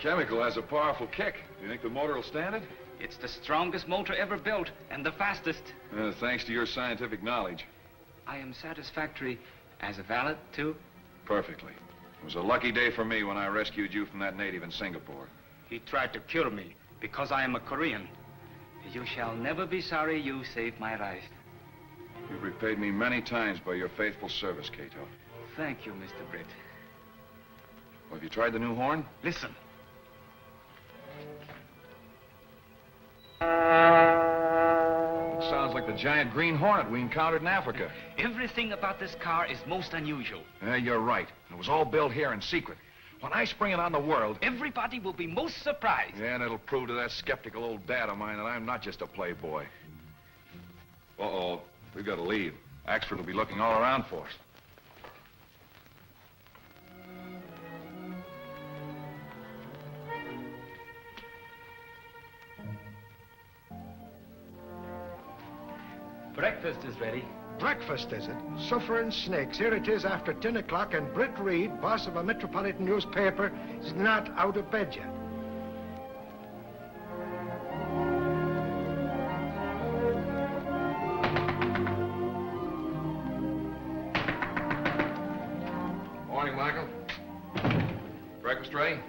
chemical has a powerful kick. Do you think the motor will stand it? It's the strongest motor ever built, and the fastest. Thanks to your scientific knowledge. I am satisfactory as a valet, too? Perfectly. It was a lucky day for me when I rescued you from that native in Singapore. He tried to kill me because I am a Korean. You shall never be sorry you saved my life. You've repaid me many times by your faithful service, Kato. Thank you, Mr. Britt. Well, have you tried the new horn? Listen. It sounds like the giant Green Hornet we encountered in Africa. Everything about this car is most unusual. You're right. It was all built here in secret. When I spring it on the world... Everybody will be most surprised. Yeah, and it'll prove to that skeptical old dad of mine that I'm not just a playboy. Uh-oh. We've got to leave. Axford will be looking all around for us. Breakfast is ready. Breakfast, is it? Suffering snakes. Here it is after 10 o'clock, and Britt Reid, boss of a metropolitan newspaper, is not out of bed yet. Morning, Michael. Breakfast ready?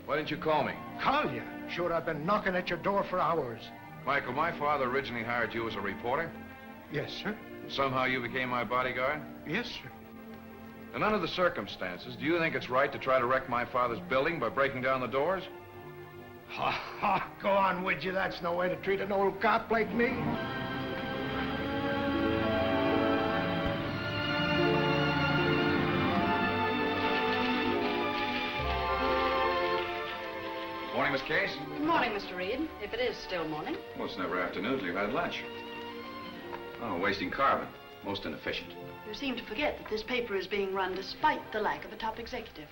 Why didn't you call me? Call you? Sure, I've been knocking at your door for hours. Michael, my father originally hired you as a reporter. Yes, sir. Somehow you became my bodyguard? Yes, sir. And under the circumstances, do you think it's right to try to wreck my father's building by breaking down the doors? Ha, ha, go on, would you? That's no way to treat an old cop like me. Morning, Miss Case. Good morning, Mr. Reid, if it is still morning. Well, it's never afternoon till you've had lunch. Oh, wasting carbon. Most inefficient. You seem to forget that this paper is being run despite the lack of a top executive.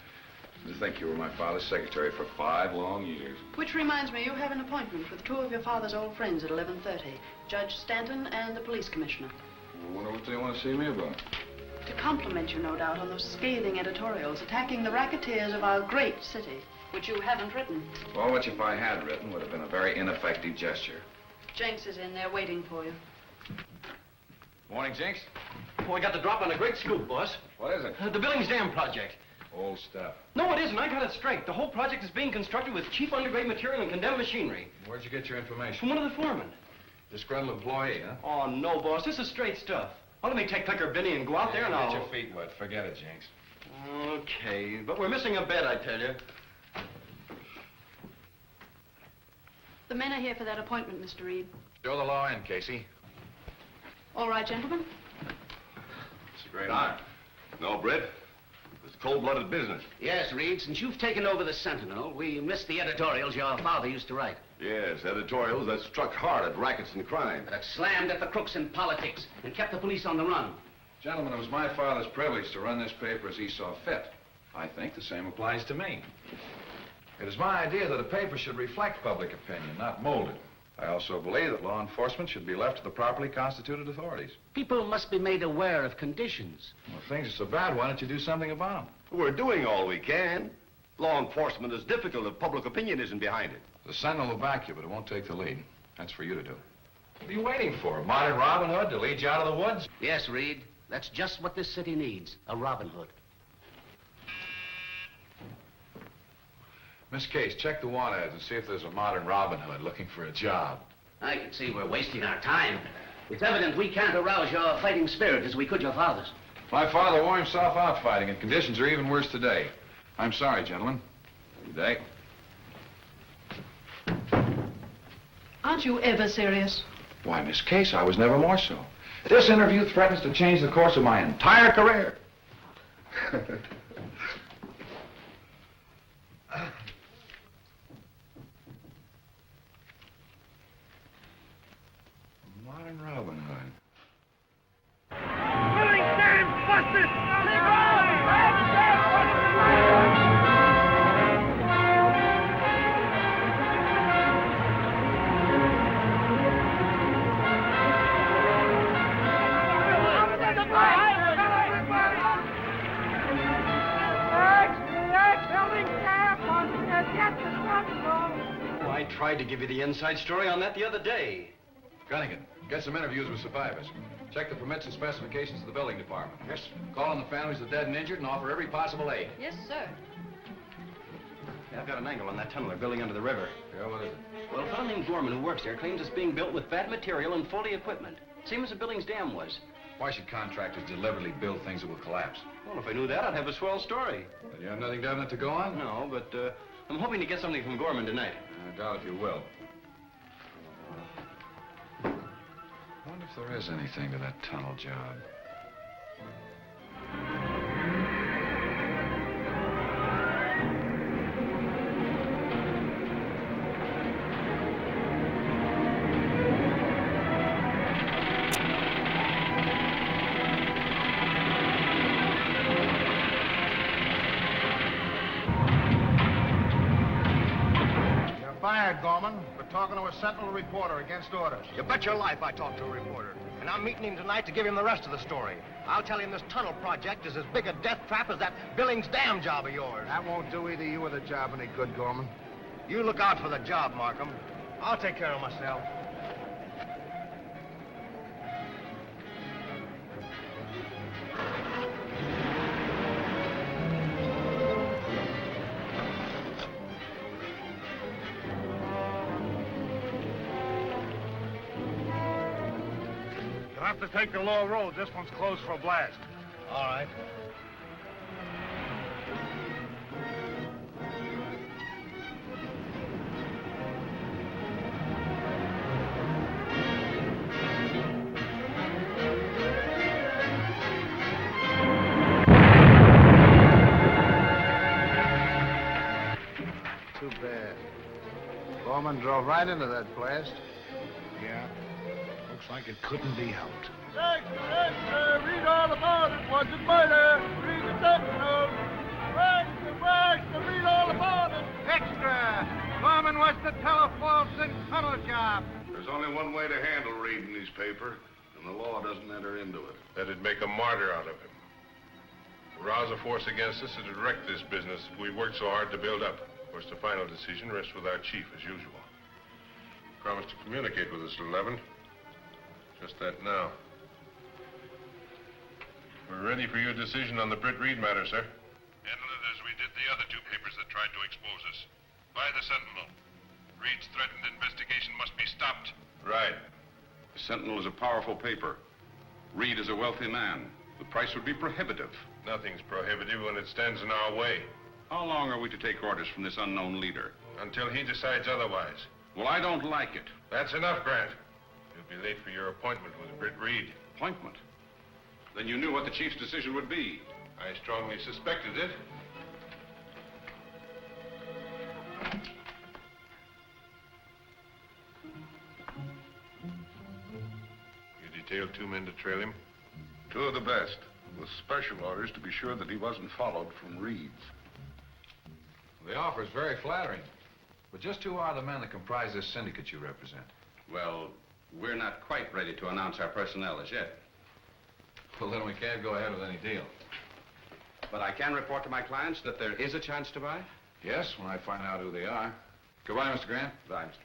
To think you were my father's secretary for 5 long years. Which reminds me, you have an appointment with 2 of your father's old friends at 11:30. Judge Stanton and the police commissioner. I wonder what they want to see me about. To compliment you, no doubt, on those scathing editorials attacking the racketeers of our great city, which you haven't written. Well, which if I had written would have been a very ineffective gesture. Jenks is in there waiting for you. Morning, Jinx. Oh, I got the drop on a great scoop, boss. What is it? The Billings Dam project. Old stuff. No, it isn't. I got it straight. The whole project is being constructed with cheap undergrade material and condemned machinery. Where'd you get your information? From one of the foremen. Disgruntled employee, huh? Oh, no, boss. This is straight stuff. Well, let me take Clicker Benny and go out there and I'll... Get your feet wet. Forget it, Jinx. Okay, but we're missing a bed, I tell you. The men are here for that appointment, Mr. Reid. Show the law in, Casey. All right, gentlemen. It's a great honor. No, Britt. It's cold-blooded business. Yes, Reid, since you've taken over the Sentinel, we missed the editorials your father used to write. Yes, editorials that struck hard at rackets and crime. That slammed at the crooks in politics and kept the police on the run. Gentlemen, it was my father's privilege to run this paper as he saw fit. I think the same applies to me. It is my idea that a paper should reflect public opinion, not mold it. I also believe that law enforcement should be left to the properly constituted authorities. People must be made aware of conditions. Well, if things are so bad, why don't you do something about them? We're doing all we can. Law enforcement is difficult if public opinion isn't behind it. The Sentinel will back you, but it won't take the lead. That's for you to do. What are you waiting for? A modern Robin Hood to lead you out of the woods? Yes, Reid, that's just what this city needs, a Robin Hood. Miss Case, check the want ads and see if there's a modern Robin Hood looking for a job. I can see we're wasting our time. It's evident we can't arouse your fighting spirit as we could your father's. My father wore himself out fighting, and conditions are even worse today. I'm sorry, gentlemen. Good day. Aren't you ever serious? Why, Miss Case, I was never more so. This interview threatens to change the course of my entire career. Modern Robin Hood. I tried to give you the inside story on that the other day. Gunnigan, get some interviews with survivors. Check the permits and specifications of the building department. Yes, sir. Call on the families of the dead and injured and offer every possible aid. Yes, sir. Yeah, I've got an angle on that tunnel they're building under the river. Yeah, what is it? Well, a fellow named Gorman who works there claims it's being built with bad material and faulty equipment. Same as the building's dam was. Why should contractors deliberately build things that will collapse? Well, if I knew that, I'd have a swell story. Well, you have nothing definite to go on? No, but I'm hoping to get something from Gorman tonight. I doubt if you will. I wonder if there is anything to that tunnel job. Fired, Gorman, for talking to a Sentinel reporter against orders. You bet your life I talked to a reporter. And I'm meeting him tonight to give him the rest of the story. I'll tell him this tunnel project is as big a death trap as that Billings Dam job of yours. That won't do either you or the job any good, Gorman. You look out for the job, Markham. I'll take care of myself. You'll have to take the lower road. This one's closed for a blast. All right. Too bad. Gorman drove right into that blast. Yeah. Looks like it couldn't be helped. Extra, read all about it. Was it murder? Read the Sentinel. Read all about it. Extra! Gorman was the telephone tunnel job. There's only one way to handle Reid in his paper, and the law doesn't enter into it. That'd make a martyr out of him. To rouse a force against us and to wreck this business we worked so hard to build up. Of course, the final decision rests with our chief, as usual. Promised to communicate with us at 11. Just that now. We're ready for your decision on the Britt Reid matter, sir. Handle it as we did the other two papers that tried to expose us. By the Sentinel. Reid's threatened investigation must be stopped. Right. The Sentinel is a powerful paper. Reid is a wealthy man. The price would be prohibitive. Nothing's prohibitive when it stands in our way. How long are we to take orders from this unknown leader? Until he decides otherwise. Well, I don't like it. That's enough, Grant. You'll be late for your appointment with Britt Reid. Appointment? Then you knew what the chief's decision would be. I strongly suspected it. You detailed 2 men to trail him? 2 of the best, with special orders to be sure that he wasn't followed from Reid's. The offer is very flattering. But just who are the men that comprise this syndicate you represent? Well, we're not quite ready to announce our personnel as yet. Well, then we can't go ahead with any deal. But I can report to my clients that there is a chance to buy. Yes, when I find out who they are. Goodbye, Mr. Grant. Bye, Mr.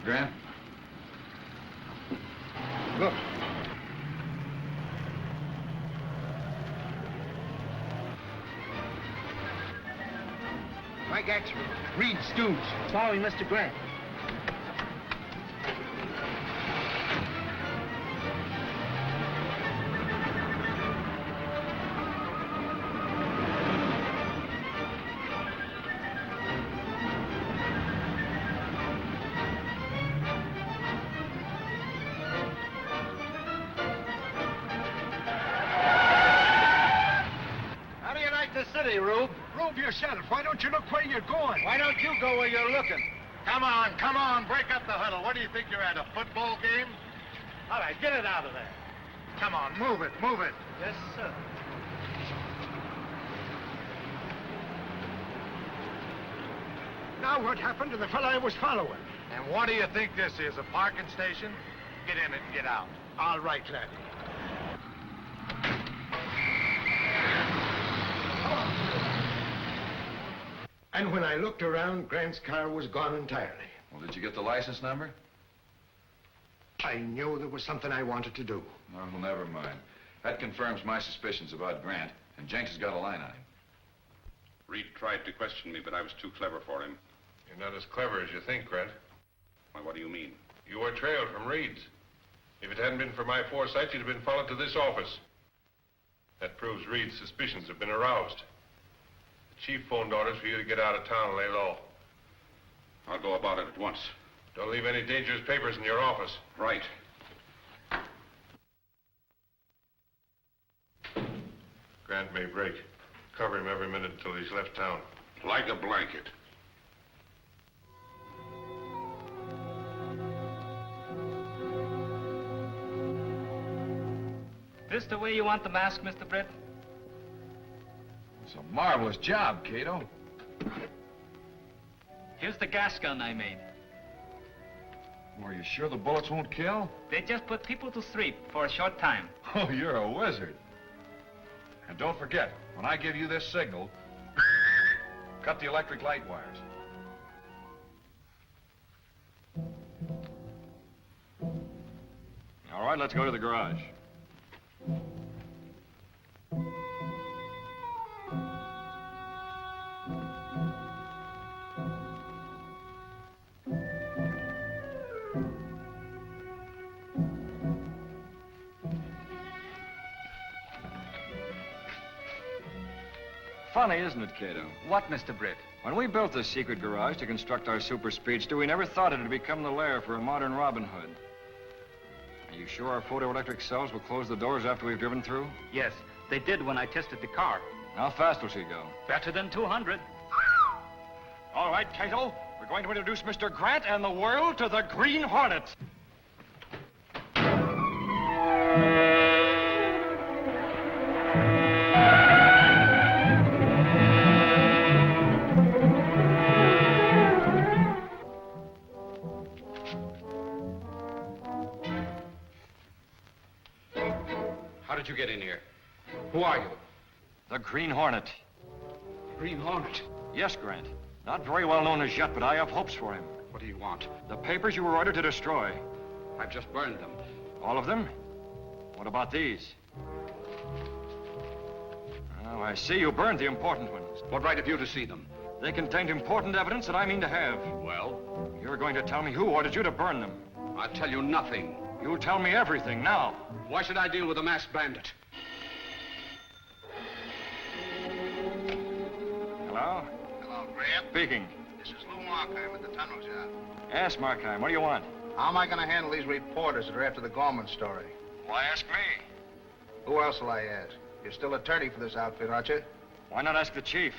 Grant? Look. Mike Axel, Reid Stooge. Following Mr. Grant. How do you like the city, Rube? Rube, yourself. Why don't you look where you're going? Why don't you go where you're looking? Come on, break up the huddle. What do you think you're at, a football game? All right, get it out of there. Come on, move it. Yes, sir. Now what happened to the fellow I was following? And what do you think this is, a parking station? Get in and get out. All right, laddie. And when I looked around, Grant's car was gone entirely. Well, did you get the license number? I knew there was something I wanted to do. Oh, well, never mind. That confirms my suspicions about Grant, and Jenks has got a line on him. Reid tried to question me, but I was too clever for him. You're not as clever as you think, Grant. Why, what do you mean? You were trailed from Reed's. If it hadn't been for my foresight, you'd have been followed to this office. That proves Reed's suspicions have been aroused. The chief phoned orders for you to get out of town and lay low. I'll go about it at once. Don't leave any dangerous papers in your office. Right. Grant may break. Cover him every minute until he's left town. Like a blanket. This the way you want the mask, Mr. Britt? It's a marvelous job, Kato. Here's the gas gun I made. Well, are you sure the bullets won't kill? They just put people to sleep for a short time. Oh, you're a wizard. And don't forget, when I give you this signal, cut the electric light wires. All right, let's go to the garage. Funny, isn't it, Kato? What, Mr. Britt? When we built this secret garage to construct our super speedster, we never thought it'd become the lair for a modern Robin Hood. Are you sure our photoelectric cells will close the doors after we've driven through? Yes, they did when I tested the car. How fast will she go? Better than 200. All right, Kato, we're going to introduce Mr. Grant and the world to the Green Hornet. How did you get in here? Who are you? The Green Hornet. Green Hornet. Yes, Grant. Not very well known as yet, but I have hopes for him. What do you want? The papers you were ordered to destroy. I've just burned them. All of them? What about these? Oh, I see you burned the important ones. What right have you to see them? They contained important evidence that I mean to have. Well? You're going to tell me who ordered you to burn them. I'll tell you nothing. You'll tell me everything now. Why should I deal with a masked bandit? Hello? Hello, Grant. Speaking. This is Lou Markheim at the tunnel job. Ask Markheim, what do you want? How am I going to handle these reporters that are after the Gorman story? Why ask me? Who else will I ask? You're still attorney for this outfit, aren't you? Why not ask the chief?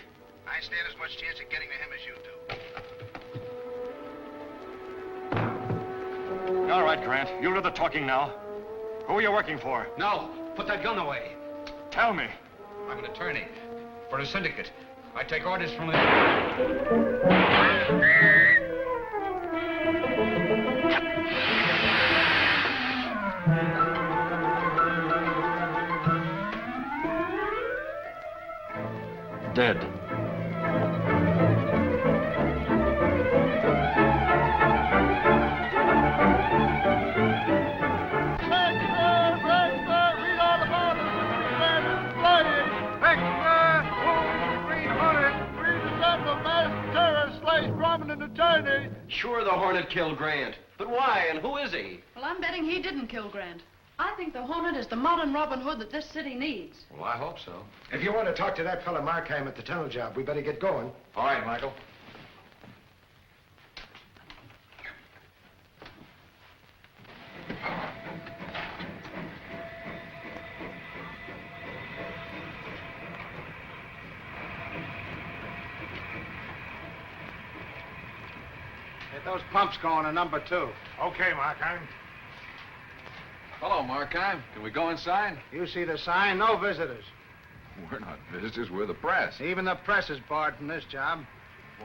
I stand as much chance of getting to him as you do. All right, Grant. You do the talking now. Who are you working for? No, put that gun away. Tell me. I'm an attorney for a syndicate. I take orders from the... Dead. Sure, the Hornet killed Grant. But why, and who is he? Well, I'm betting he didn't kill Grant. I think the Hornet is the modern Robin Hood that this city needs. Well, I hope so. If you want to talk to that fellow Markheim at the tunnel job, we better get going. All right, Michael. Get those pumps going in number 2. Okay, Markheim. Hello, Markheim. Can we go inside? You see the sign, no visitors. We're not visitors, we're the press. Even the press is barred from this job.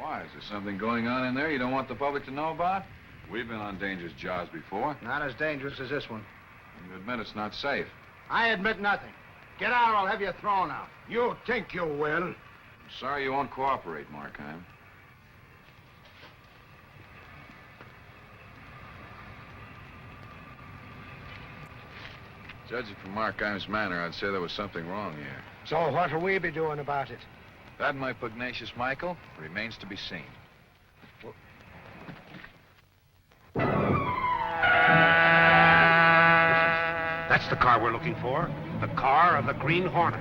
Why? Is there something going on in there you don't want the public to know about? We've been on dangerous jobs before. Not as dangerous as this one. You admit it's not safe. I admit nothing. Get out or I'll have you thrown out. You think you will? I'm sorry you won't cooperate, Markheim. Judging from Markheim's manner, I'd say there was something wrong here. So what'll we be doing about it? That, my pugnacious Michael, remains to be seen. That's the car we're looking for. The car of the Green Hornet.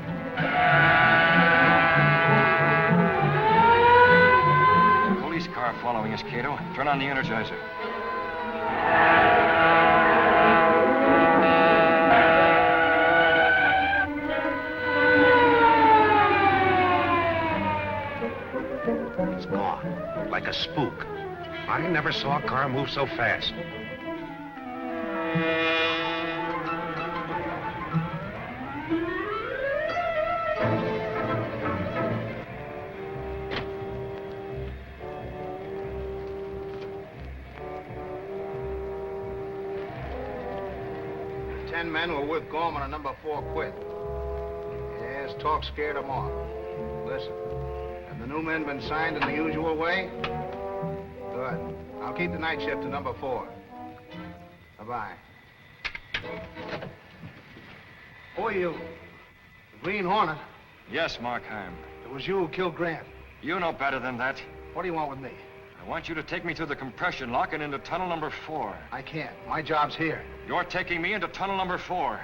There's a police car following us, Kato. Turn on the Energizer. It's gone, like a spook. I never saw a car move so fast. Ten men were with Gorman and number 4 quit. Yes, talk scared them off. Listen, have the new men been signed in the usual way? Good. I'll keep the night shift to number 4. Bye-bye. Who are you? The Green Hornet? Yes, Markheim. It was you who killed Grant. You know better than that. What do you want with me? I want you to take me through the compression lock and into tunnel number 4. I can't. My job's here. You're taking me into tunnel number 4.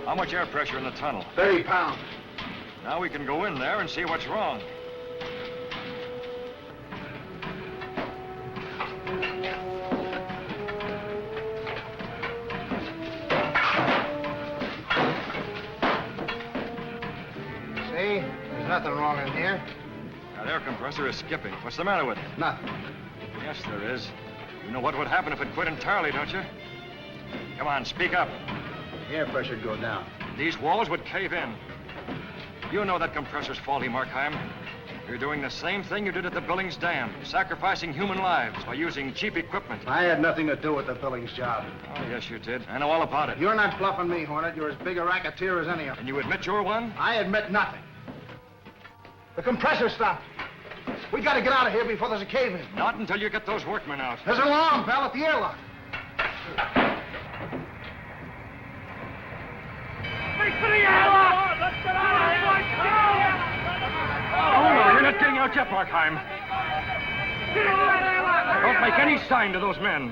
How much air pressure in the tunnel? 30 pounds. Now we can go in there and see what's wrong. See? There's nothing wrong in here. That air compressor is skipping. What's the matter with it? Nothing. Yes, there is. You know what would happen if it quit entirely, don't you? Come on, speak up. The air pressure'd go down. These walls would cave in. You know that compressor's faulty, Markheim. You're doing the same thing you did at the Billings Dam, sacrificing human lives by using cheap equipment. I had nothing to do with the Billings job. Oh, yes, you did. I know all about it. You're not bluffing me, Hornet. You're as big a racketeer as any of them. And you admit you're one? I admit nothing. The compressor stopped. We gotta get out of here before there's a cave-in. Not until you get those workmen out. There's an alarm bell at the airlock. Oh, no, you're not getting out yet, Markheim. Don't make any sign to those men.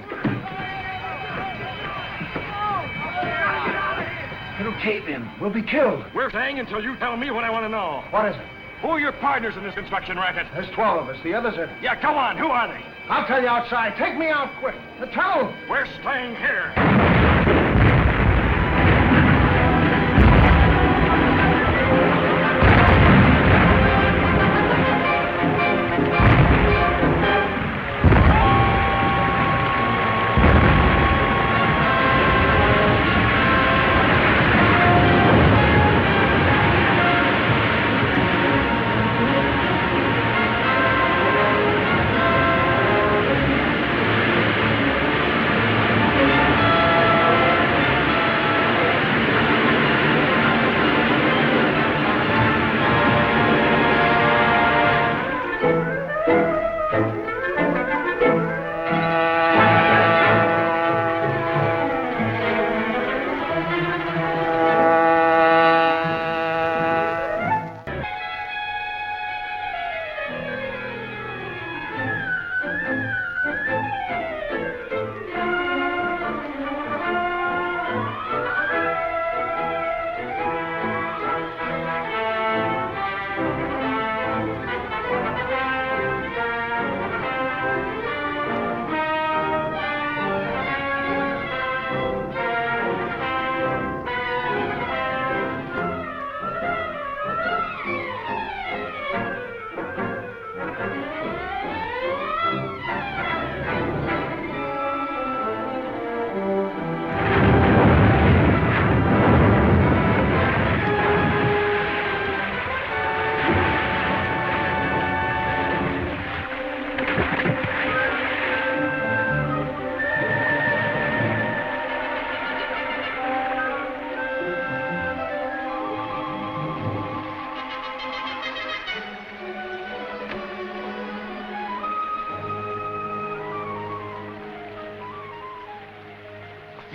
It'll cave in. We'll be killed. We're staying until you tell me what I want to know. What is it? Who are your partners in this construction racket? There's 12 of us. The others are... Yeah, come on. Who are they? I'll tell you outside. Take me out quick. The tunnel. We're staying here.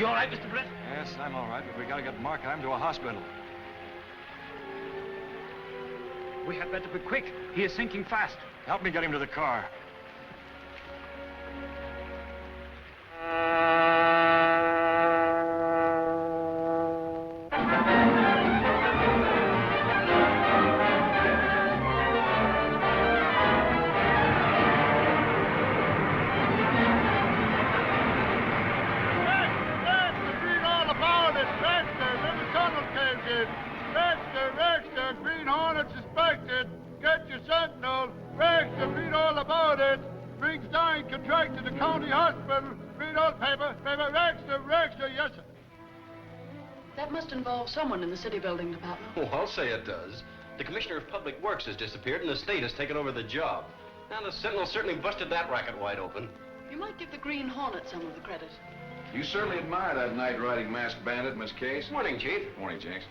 You all right, Mr. Britt? Yes, I'm all right, but we gotta get Markheim to a hospital. We had better be quick. He is sinking fast. Help me get him to the car. Green Hornet suspected. Get your Sentinel. Rexter, read all about it. Briggs dying contracted to county hospital. Read all paper. Rexter, yes, sir. That must involve someone in the city building department. Oh, I'll say it does. The Commissioner of Public Works has disappeared and the state has taken over the job. And the Sentinel certainly busted that racket wide open. You might give the Green Hornet some of the credit. You certainly admire that night-riding masked bandit, Miss Case. Morning, Chief. Morning, Jinx.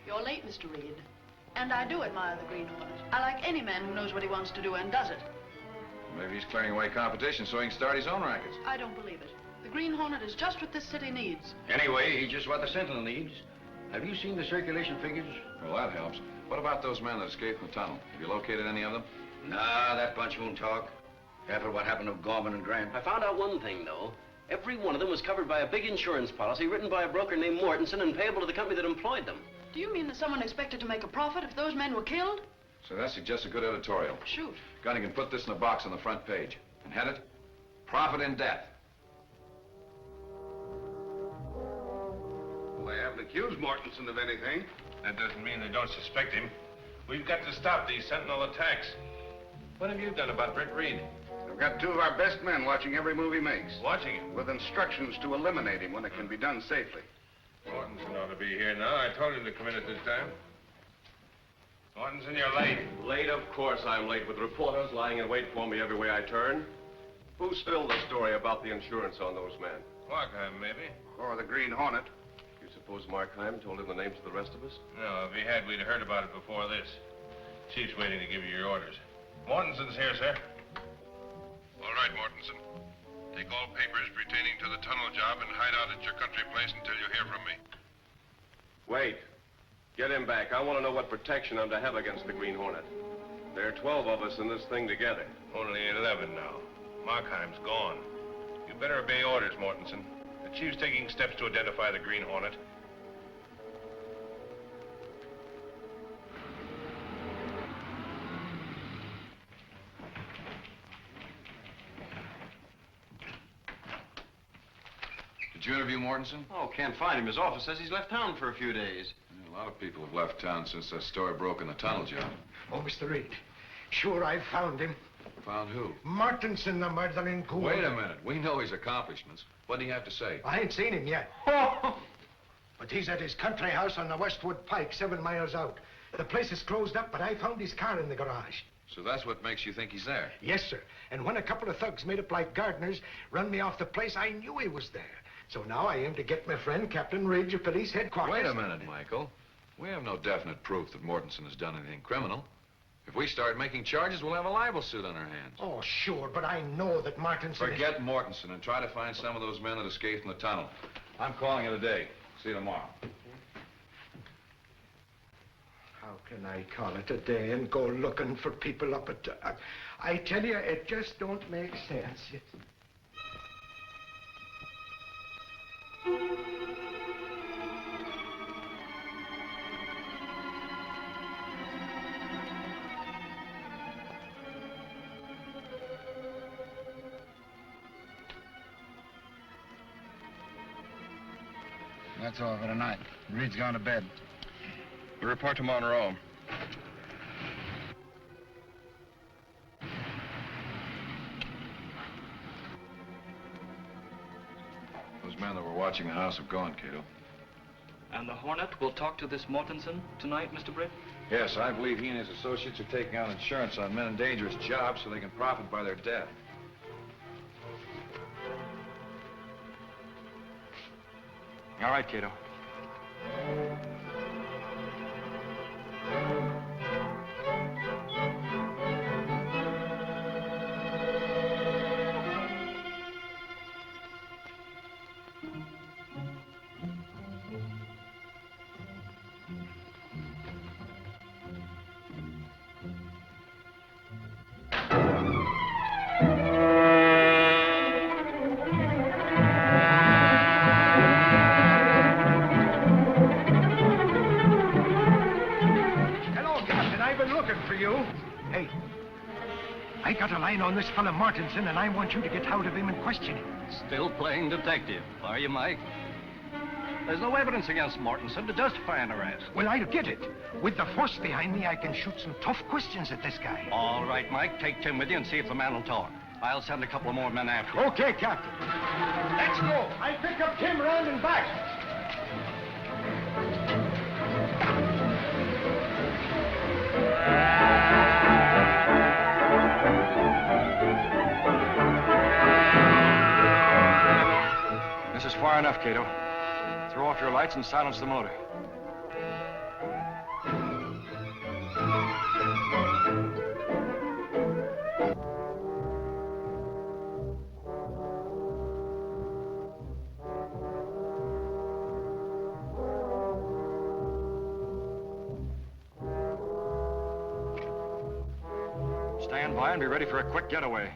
You're late, Mr. Reid. And I do admire the Green Hornet. I like any man who knows what he wants to do and does it. Maybe he's clearing away competition so he can start his own rackets. I don't believe it. The Green Hornet is just what this city needs. Anyway, he's just what the Sentinel needs. Have you seen the circulation figures? Well, that helps. What about those men that escaped from the tunnel? Have you located any of them? Nah, that bunch won't talk. Careful what happened to Gorman and Grant. I found out one thing, though. Every one of them was covered by a big insurance policy written by a broker named Mortensen and payable to the company that employed them. Do you mean that someone expected to make a profit if those men were killed? So that suggests a good editorial. Shoot. Gunny can put this in a box on the front page. And head it, Profit in Death. Well, they haven't accused Mortensen of anything. That doesn't mean they don't suspect him. We've got to stop these Sentinel attacks. What have you done about Britt Reid? We've got two of our best men watching every move he makes. Watching him. With instructions to eliminate him when it can be done safely. Mortensen ought to be here now. I told him to come in at this time. Mortensen, you're late. Late, of course I'm late, with reporters lying in wait for me every way I turn. Who spilled the story about the insurance on those men? Markheim, maybe. Or the Green Hornet. You suppose Markheim told him the names of the rest of us? No, if he had, we'd have heard about it before this. Chief's waiting to give you your orders. Mortensen's here, sir. All right, Mortensen. Take all papers pertaining to the tunnel job and hide out at your country place until you hear from me. Wait. Get him back. I want to know what protection I'm to have against the Green Hornet. There are 12 of us in this thing together. Only 11 now. Markheim's gone. You better obey orders, Mortensen. The chief's taking steps to identify the Green Hornet. Did you interview Mortensen? Oh, can't find him. His office says he's left town for a few days. Yeah, a lot of people have left town since that story broke in the tunnel job. Oh, Mr. Reid. Sure, I found him. Found who? Mortensen, the murdering ghoul. Wait a minute. We know his accomplishments. What did he have to say? I ain't seen him yet. But he's at his country house on the Westwood Pike, 7 miles out. The place is closed up, but I found his car in the garage. So that's what makes you think he's there? Yes, sir. And when a couple of thugs made up like gardeners run me off the place, I knew he was there. So now I aim to get my friend, Captain Ridge of Police Headquarters. Wait a minute, Michael. We have no definite proof that Mortensen has done anything criminal. If we start making charges, we'll have a libel suit on our hands. Oh, sure, but I know that Mortensen... Forget Mortensen and try to find some of those men that escaped from the tunnel. I'm calling it a day. See you tomorrow. How can I call it a day and go looking for people up at... I tell you, it just don't make sense. That's all for tonight. Reed's gone to bed. We report to Monroe. Those men that were watching the house have gone, Kato. And the Hornet will talk to this Mortensen tonight, Mr. Britt? Yes, I believe he and his associates are taking out insurance on men in dangerous jobs so they can profit by their death. All right, Kato. Hey, I got a line on this fella Martinson, and I want you to get out of him and question him. Still playing detective, are you, Mike? There's no evidence against Mortensen to justify an arrest. Well, I'll get it. With the force behind me, I can shoot some tough questions at this guy. All right, Mike, take Tim with you and see if the man will talk. I'll send a couple of more men after you. Okay, Captain. Let's go. I'll pick up Tim round and back. This is far enough, Kato. Throw off your lights and silence the motor. Stand by and be ready for a quick getaway.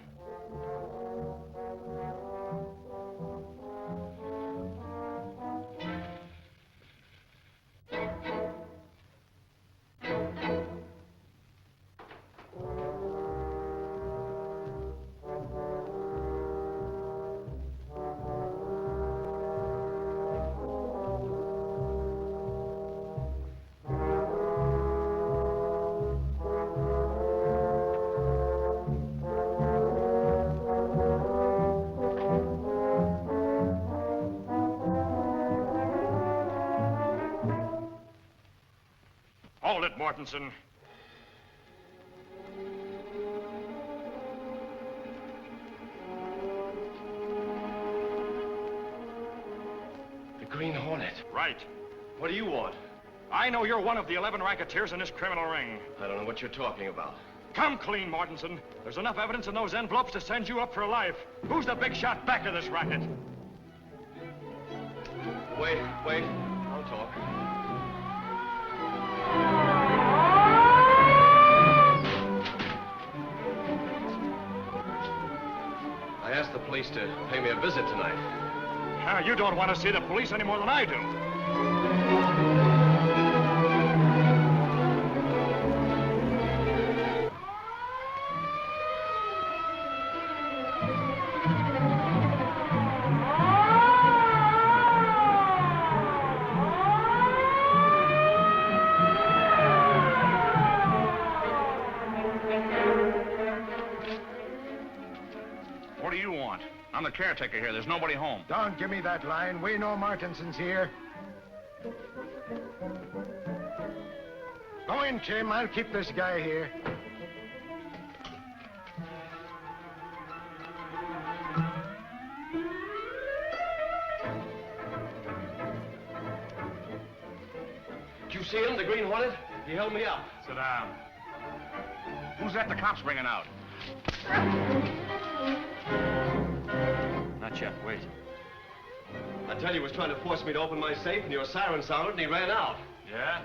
Hold it, Mortensen. The Green Hornet. Right. What do you want? I know you're one of the 11 racketeers in this criminal ring. I don't know what you're talking about. Come clean, Mortensen. There's enough evidence in those envelopes to send you up for life. Who's the big shot back of this racket? Wait. I'll talk. I asked the police to pay me a visit tonight. You don't want to see the police any more than I do. What do you want? I'm the caretaker here. There's nobody home. Don't give me that line. We know Martinson's here. Go in, Tim. I'll keep this guy here. Did you see him, the Green Hornet? He held me up. Sit down. Who's that the cops bringing out? Not yet. Wait. I tell you, he was trying to force me to open my safe, and your siren sounded, and he ran out. Yeah?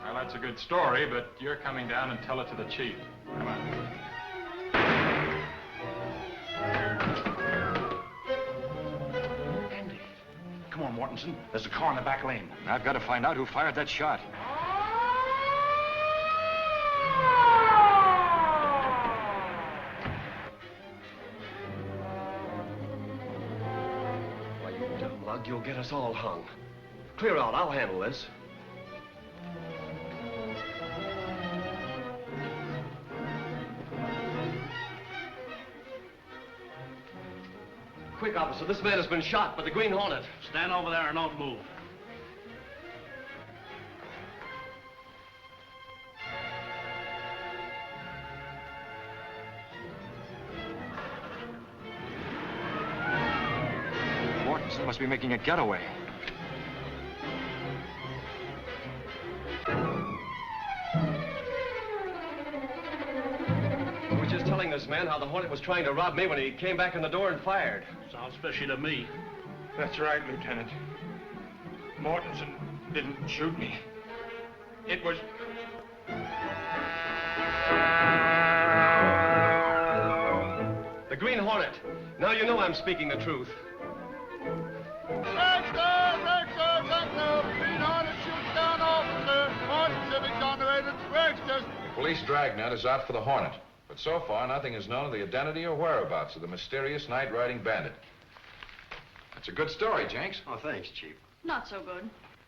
Well, that's a good story, but you're coming down and tell it to the chief. Come on. Andy. Come on, Mortensen. There's a car in the back lane. I've got to find out who fired that shot. Why, you dumb lug, you'll get us all hung. Clear out. I'll handle this. Quick, officer. This man has been shot by the Green Hornet. Stand over there and don't move. Mortensen must be making a getaway. I was just telling this man how the Hornet was trying to rob me when he came back in the door and fired. Sounds fishy to me. That's right, Lieutenant. Mortensen didn't shoot me. It was... The Green Hornet. Now you know I'm speaking the truth. Green Hornet shoots down officer. Mortensen exonerated. Rex just police dragnet is out for the Hornet. But so far, nothing is known of the identity or whereabouts of the mysterious night-riding bandit. That's a good story, Jenks. Oh, thanks, Chief. Not so good.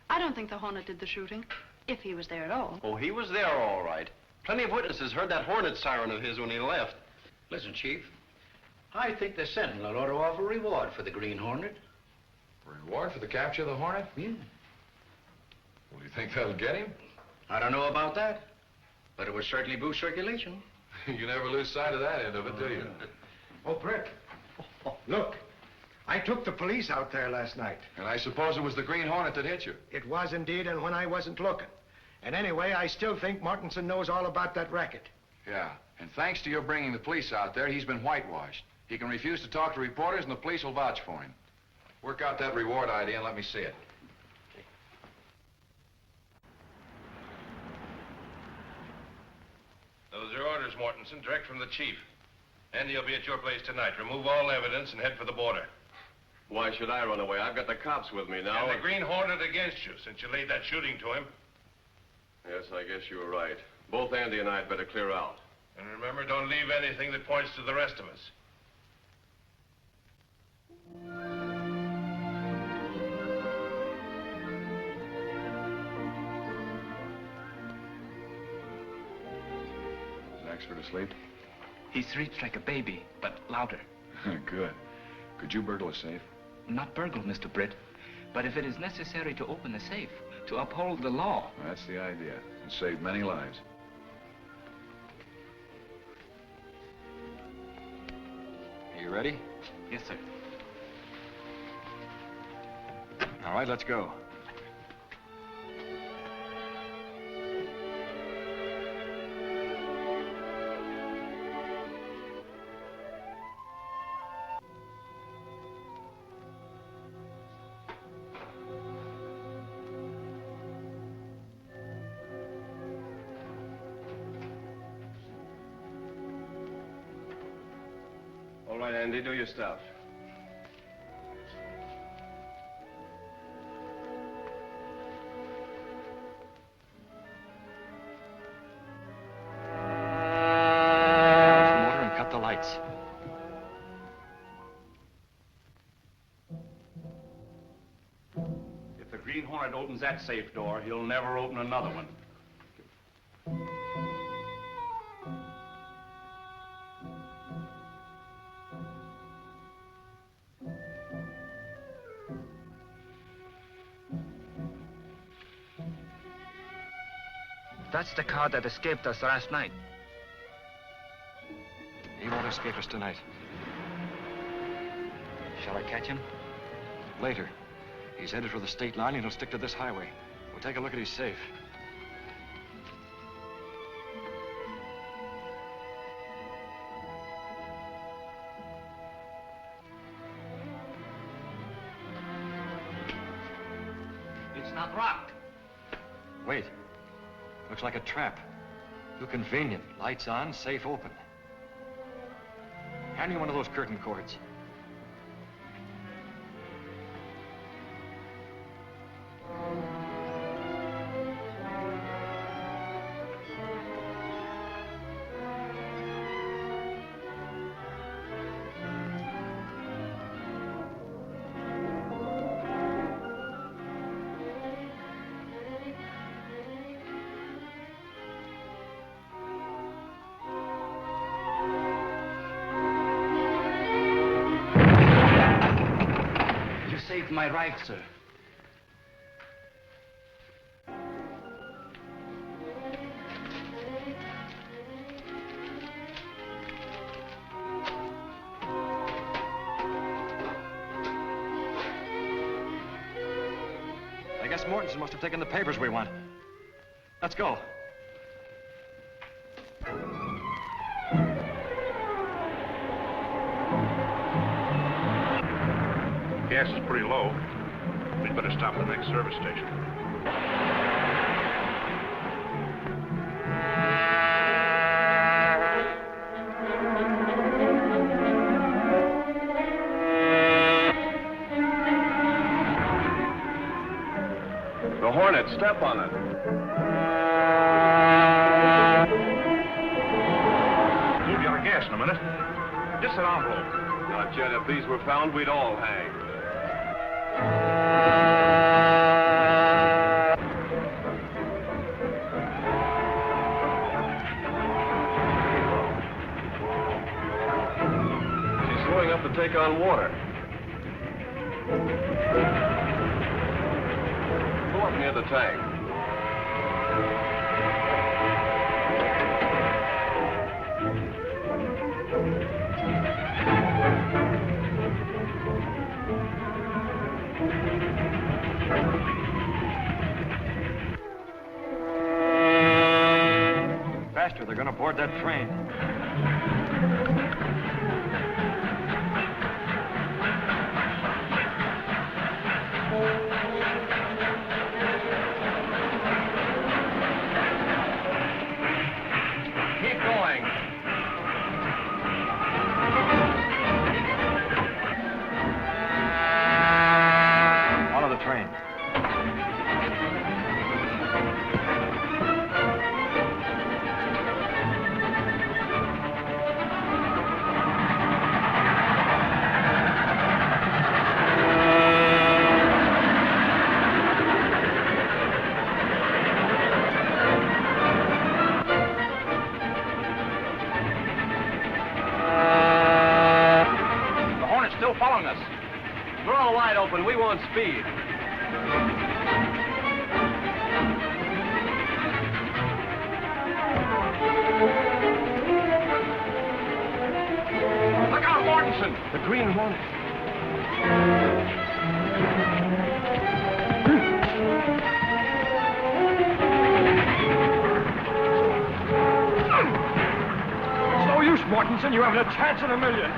I don't think the Hornet did the shooting, if he was there at all. Oh, he was there all right. Plenty of witnesses heard that Hornet siren of his when he left. Listen, Chief. I think the Sentinel ought to offer a reward for the Green Hornet. Reward for the capture of the Hornet? Yeah. Well, do you think that'll get him? I don't know about that, but it would certainly boost circulation. You never lose sight of that end of it, do you? Oh, Britt. Look, I took the police out there last night. And I suppose it was the Green Hornet that hit you? It was indeed, and when I wasn't looking. And anyway, I still think Mortensen knows all about that racket. Yeah, and thanks to your bringing the police out there, he's been whitewashed. He can refuse to talk to reporters, and the police will vouch for him. Work out that reward idea and let me see it. Those are orders, Mortensen, direct from the chief. Andy will be at your place tonight. Remove all evidence and head for the border. Why should I run away? I've got the cops with me now. And the Green Hornet against you, since you laid that shooting to him. Yes, I guess you were right. Both Andy and I had better clear out. And remember, don't leave anything that points to the rest of us. Is Axford asleep? He sleeps like a baby, but louder. Good. Could you burgle a safe? Not burgle, Mr. Britt. But if it is necessary to open a safe, to uphold the law. That's the idea. And save many lives. Are you ready? Yes, sir. All right, let's go. All right, Andy, do your stuff. Motor and cut the lights. If the Green Hornet opens that safe door, he'll never open another one. That's the car that escaped us last night. He won't escape us tonight. Shall I catch him? Later. He's headed for the state line and he'll stick to this highway. We'll take a look at his safe. It's not locked. Wait. Looks like a trap. Too convenient. Lights on, safe open. Hand me one of those curtain cords. Saved my life, sir. I guess Mortensen must have taken the papers we want. Let's go. Gas is pretty low. We'd better stop at the next service station. The Hornet, step on it. minute. Just an envelope. Now, Chet, if these were found, we'd all hang. She's slowing up to take on water. Pull up near the tank. Faster, they're gonna board that train. Keep going. Follow the train. Following us. We're all wide open. We want speed. Look out, Mortensen! The Green Hornet. It's no use, Mortensen. You haven't a chance in a million.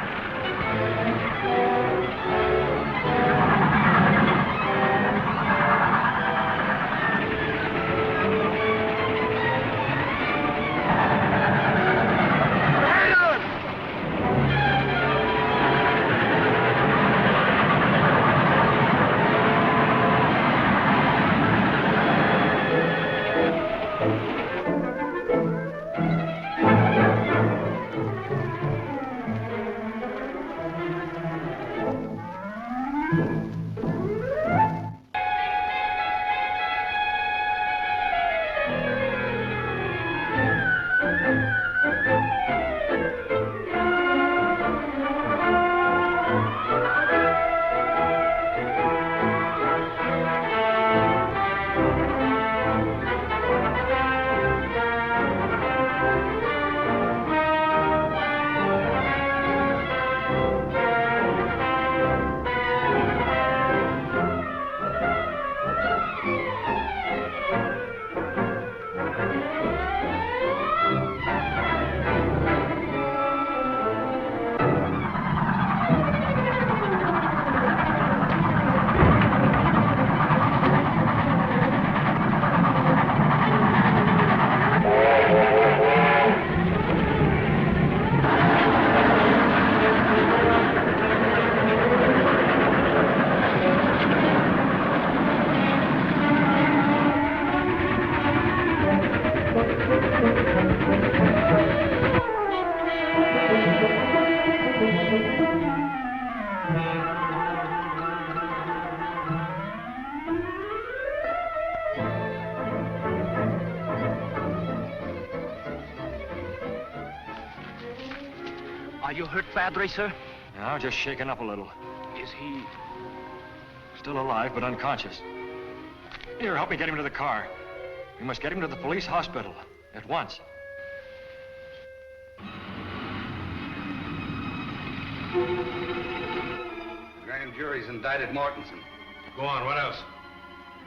Are you hurt badly, sir? No, just shaken up a little. Is he... Still alive, but unconscious. Here, help me get him to the car. We must get him to the police hospital. At once. The grand jury's indicted Mortensen. Go on, what else?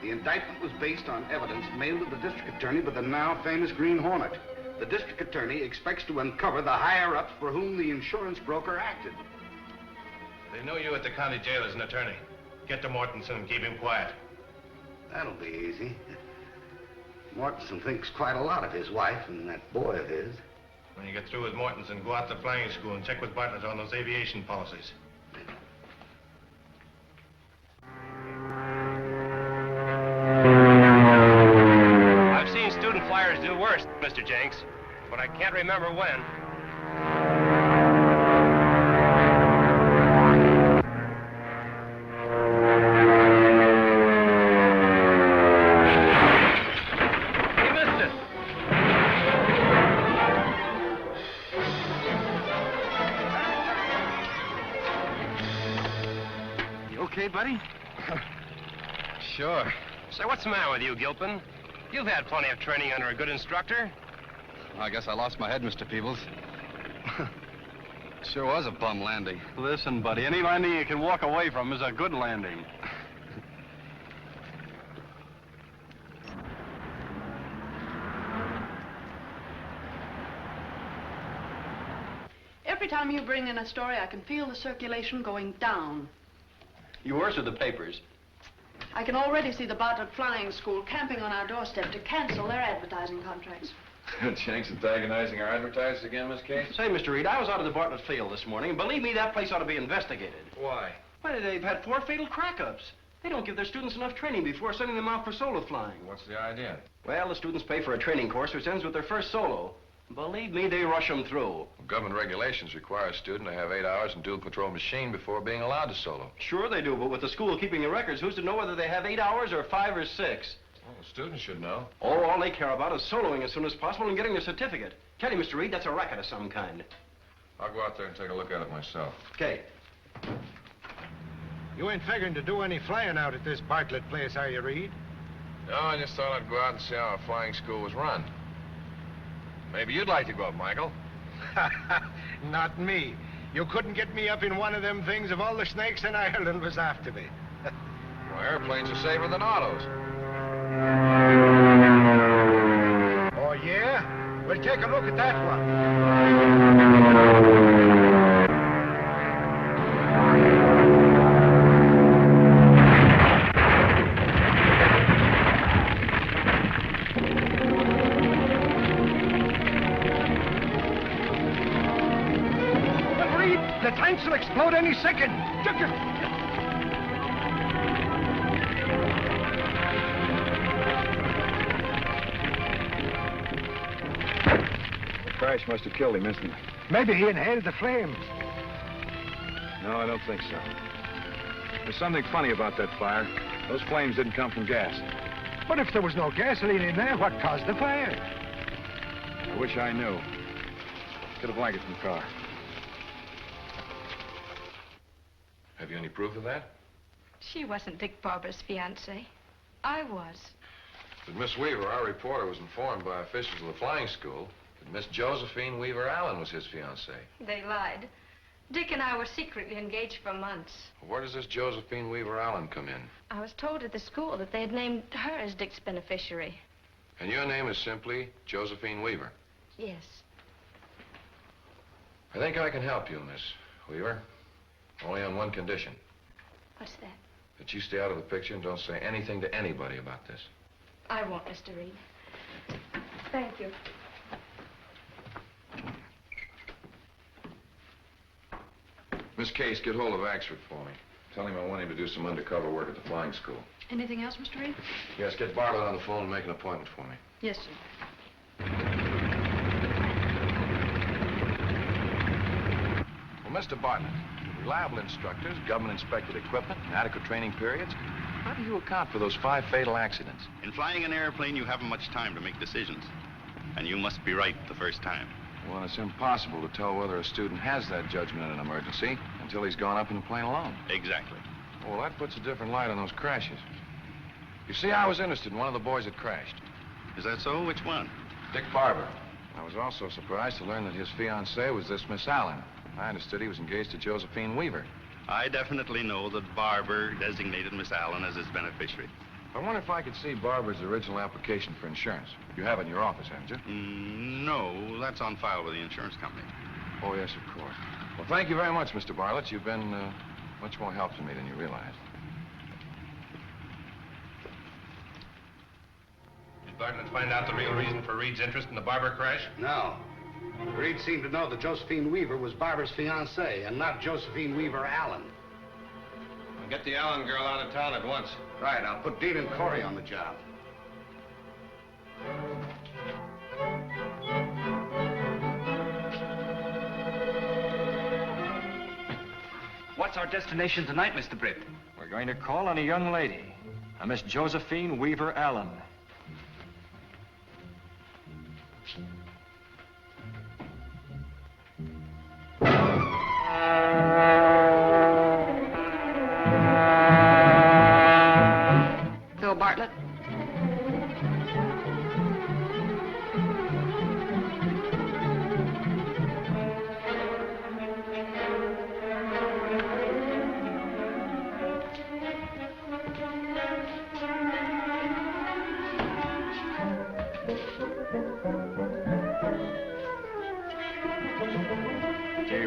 The indictment was based on evidence mailed to the district attorney by the now famous Green Hornet. The district attorney expects to uncover the higher-ups for whom the insurance broker acted. They know you at the county jail as an attorney. Get to Mortensen and keep him quiet. That'll be easy. Mortensen thinks quite a lot of his wife and that boy of his. When you get through with Mortensen, go out to flying school and check with Bartlett on those aviation policies. I've seen student flyers do worse, Mr. Jenks, but I can't remember when. buddy? Sure. Say, what's the matter with you, Gilpin? You've had plenty of training under a good instructor. I guess I lost my head, Mr. Peebles. Sure was a bum landing. Listen, buddy, any landing you can walk away from is a good landing. Every time you bring in a story, I can feel the circulation going down. You worse with the papers. I can already see the Bartlett Flying School camping on our doorstep to cancel their advertising contracts. Jenks antagonizing our advertisers again, Miss Case? Say, Mr. Reid, I was out of the Bartlett field this morning, and believe me, that place ought to be investigated. Why? Why, they've had 4 fatal crack-ups. They don't give their students enough training before sending them out for solo flying. What's the idea? Well, the students pay for a training course which ends with their first solo. Believe me, they rush them through. Well, government regulations require a student to have 8 hours in dual control machine before being allowed to solo. Sure they do, but with the school keeping the records, who's to know whether they have 8 hours or 5 or 6? Well, the students should know. Oh, all they care about is soloing as soon as possible and getting their certificate. Tell you, Mr. Reid, that's a racket of some kind. I'll go out there and take a look at it myself. Okay. You ain't figuring to do any flying out at this Bartlett place, are you, Reid? No, I just thought I'd go out and see how a flying school was run. Maybe you'd like to go up, Michael. Not me. You couldn't get me up in one of them things if all the snakes in Ireland was after me. Well, airplanes are safer than autos. Oh, yeah? We'll take a look at that one. The tanks will explode any second. The crash must have killed him instantly. Maybe he inhaled the flames. No, I don't think so. There's something funny about that fire. Those flames didn't come from gas. But if there was no gasoline in there, what caused the fire? I wish I knew. Get a blanket from the car. Have you any proof of that? She wasn't Dick Barber's fiancée. I was. But Miss Weaver, our reporter, was informed by officials of the flying school that Miss Josephine Weaver Allen was his fiancée. They lied. Dick and I were secretly engaged for months. Where does this Josephine Weaver Allen come in? I was told at the school that they had named her as Dick's beneficiary. And your name is simply Josephine Weaver? Yes. I think I can help you, Miss Weaver. Only on one condition. What's that? That you stay out of the picture and don't say anything to anybody about this. I won't, Mr. Reid. Thank you. Miss Case, get hold of Axford for me. Tell him I want him to do some undercover work at the flying school. Anything else, Mr. Reid? Yes, get Bartlett on the phone and make an appointment for me. Yes, sir. Well, Mr. Bartlett, reliable instructors, government-inspected equipment, and adequate training periods, how do you account for those 5 fatal accidents? In flying an airplane, you haven't much time to make decisions. And you must be right the first time. Well, it's impossible to tell whether a student has that judgment in an emergency until he's gone up in the plane alone. Exactly. Well, that puts a different light on those crashes. You see, I was interested in one of the boys that crashed. Is that so? Which one? Dick Barber. I was also surprised to learn that his fiancée was this Miss Allen. I understood he was engaged to Josephine Weaver. I definitely know that Barber designated Miss Allen as his beneficiary. I wonder if I could see Barber's original application for insurance. You have it in your office, haven't you? No, that's on file with the insurance company. Oh, yes, of course. Well, thank you very much, Mr. Bartlett. You've been much more help to me than you realized. Did Bartlett find out the real reason for Reid's interest in the Barber crash? No. Reid seemed to know that Josephine Weaver was Barber's fiancée and not Josephine Weaver Allen. Well, get the Allen girl out of town at once. Right, I'll put Dean and Corey on the job. What's our destination tonight, Mr. Britt? We're going to call on a young lady, a Miss Josephine Weaver Allen.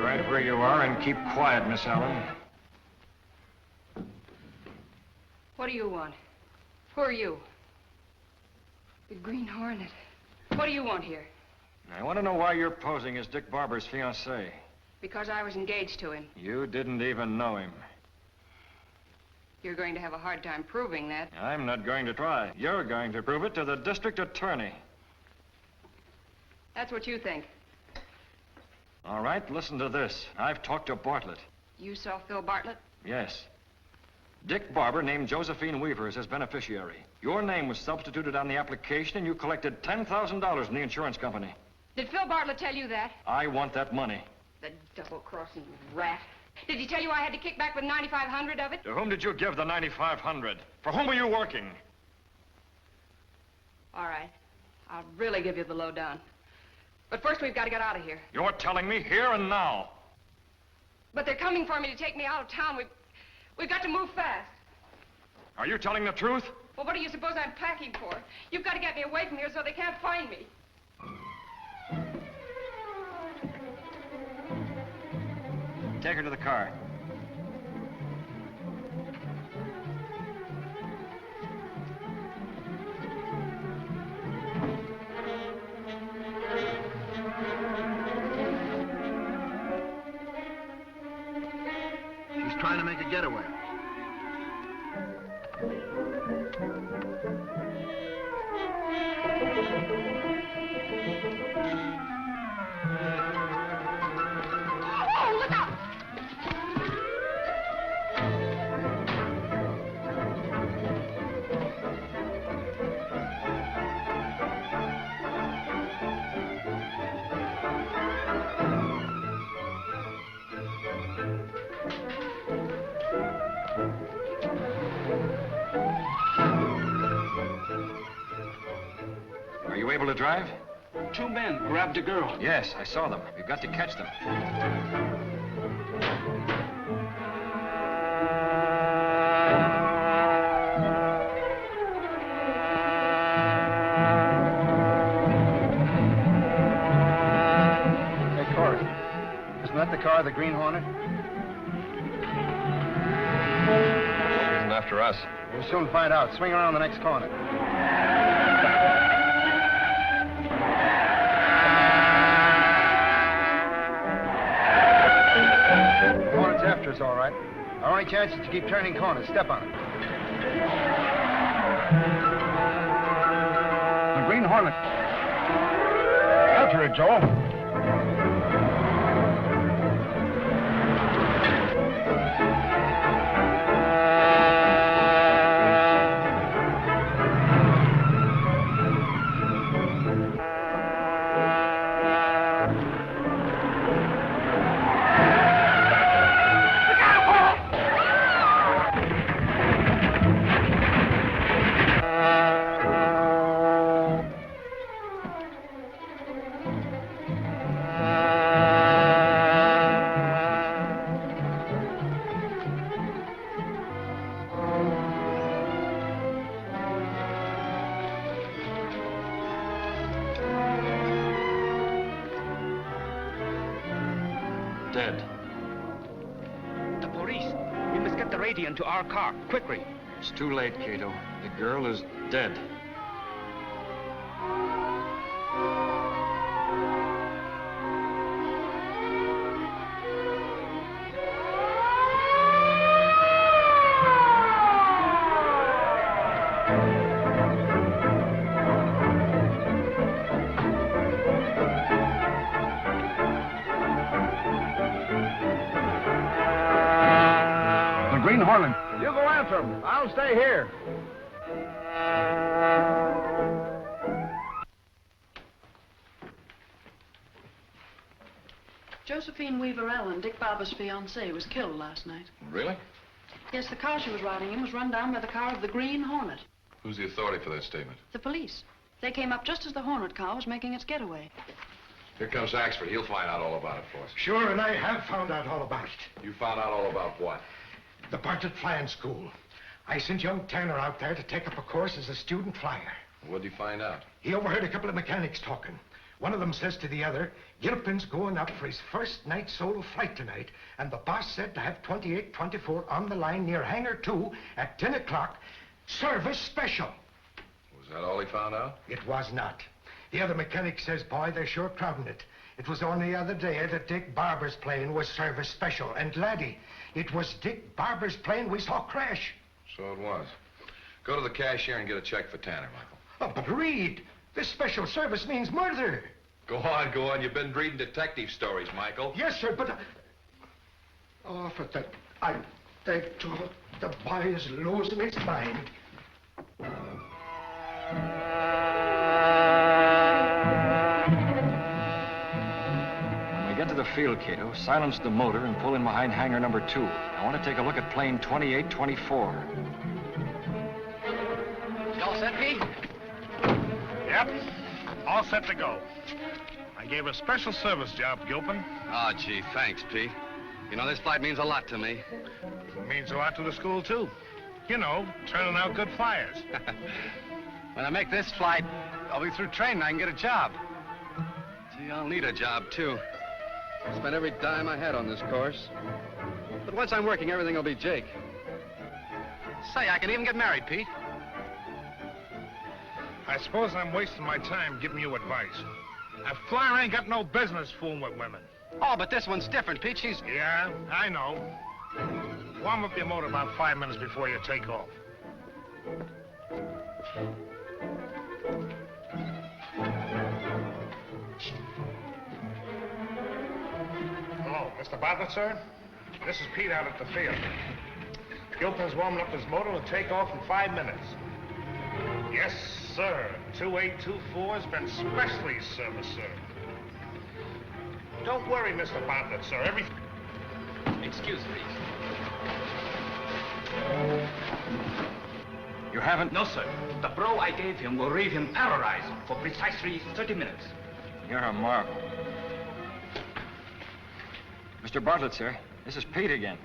right where you are and keep quiet, Miss Allen. What do you want? Who are you? The Green Hornet. What do you want here? I want to know why you're posing as Dick Barber's fiancée. Because I was engaged to him. You didn't even know him. You're going to have a hard time proving that. I'm not going to try. You're going to prove it to the district attorney. That's what you think. All right, listen to this. I've talked to Bartlett. You saw Phil Bartlett? Yes. Dick Barber named Josephine Weaver as his beneficiary. Your name was substituted on the application, and you collected $10,000 from the insurance company. Did Phil Bartlett tell you that? I want that money. The double-crossing rat. Did he tell you I had to kick back with $9,500 of it? To whom did you give the $9,500? For whom were you working? All right. I'll really give you the lowdown. But first, we've got to get out of here. You're telling me here and now. But they're coming for me to take me out of town. We've got to move fast. Are you telling the truth? Well, what do you suppose I'm packing for? You've got to get me away from here so they can't find me. Take her to the car. She's trying to make a getaway. Oh, look out! Are you able to drive? 2 men grabbed a girl. Yes, I saw them. We've got to catch them. Hey, Corey. Isn't that the car of the Green Hornet? Isn't after us. We'll soon find out. Swing around the next corner. The Hornet's after us, all right. Our only chance is to keep turning corners. Step on it. The Green Hornet. Answer it, Joe. Dead. The police. We must get the radio into our car, quickly. It's too late, Kato. The girl is dead. Green Hornet. You go after him. I'll stay here. Josephine Weaver Allen, Dick Barber's fiancée, was killed last night. Really? Yes, the car she was riding in was run down by the car of the Green Hornet. Who's the authority for that statement? The police. They came up just as the Hornet car was making its getaway. Here comes Axford. He'll find out all about it for us. Sure, and I have found out all about it. You found out all about what? The Bartlett Flying School. I sent young Tanner out there to take up a course as a student flyer. What'd he find out? He overheard a couple of mechanics talking. One of them says to the other, Gilpin's going up for his first night solo flight tonight, and the boss said to have 2824 on the line near Hangar 2 at 10 o'clock. Service special. Was that all he found out? It was not. The other mechanic says, boy, they're sure crowding it. It was only the other day that Dick Barber's plane was service special. And, laddie, it was Dick Barber's plane we saw crash. So it was. Go to the cashier and get a check for Tanner, Michael. Oh, but Reid, this special service means murder. Go on, go on. You've been reading detective stories, Michael. Yes, sir, but... Oh, for that... I beg to... The boy is losing his mind. When we get to the field, Kato, silence the motor and pull in behind hangar number 2. I want to take a look at plane 2824. You all set, Pete? Yep. All set to go. I gave a special service job, Gilpin. Oh, gee, thanks, Pete. You know, this flight means a lot to me. It means a lot to the school, too. You know, turning out good flyers. When I make this flight, I'll be through training. I can get a job. Gee, I'll need a job, too. I spent every dime I had on this course. But once I'm working, everything will be Jake. Say, I can even get married, Pete. I suppose I'm wasting my time giving you advice. A flyer ain't got no business fooling with women. Oh, but this one's different, Pete. She's... Yeah, I know. Warm up your motor about 5 minutes before you take off. Hello, Mr. Bartlett, sir? This is Pete out at the field. Gilpin's warming up his motor to take off in 5 minutes. Yes, sir. 2824's been specially serviced, sir. Don't worry, Mr. Bartlett, sir. Excuse me. You haven't? No, sir. The blow I gave him will leave him paralyzed for precisely 30 minutes. You're a marvel. Mr. Bartlett, sir, this is Pete again.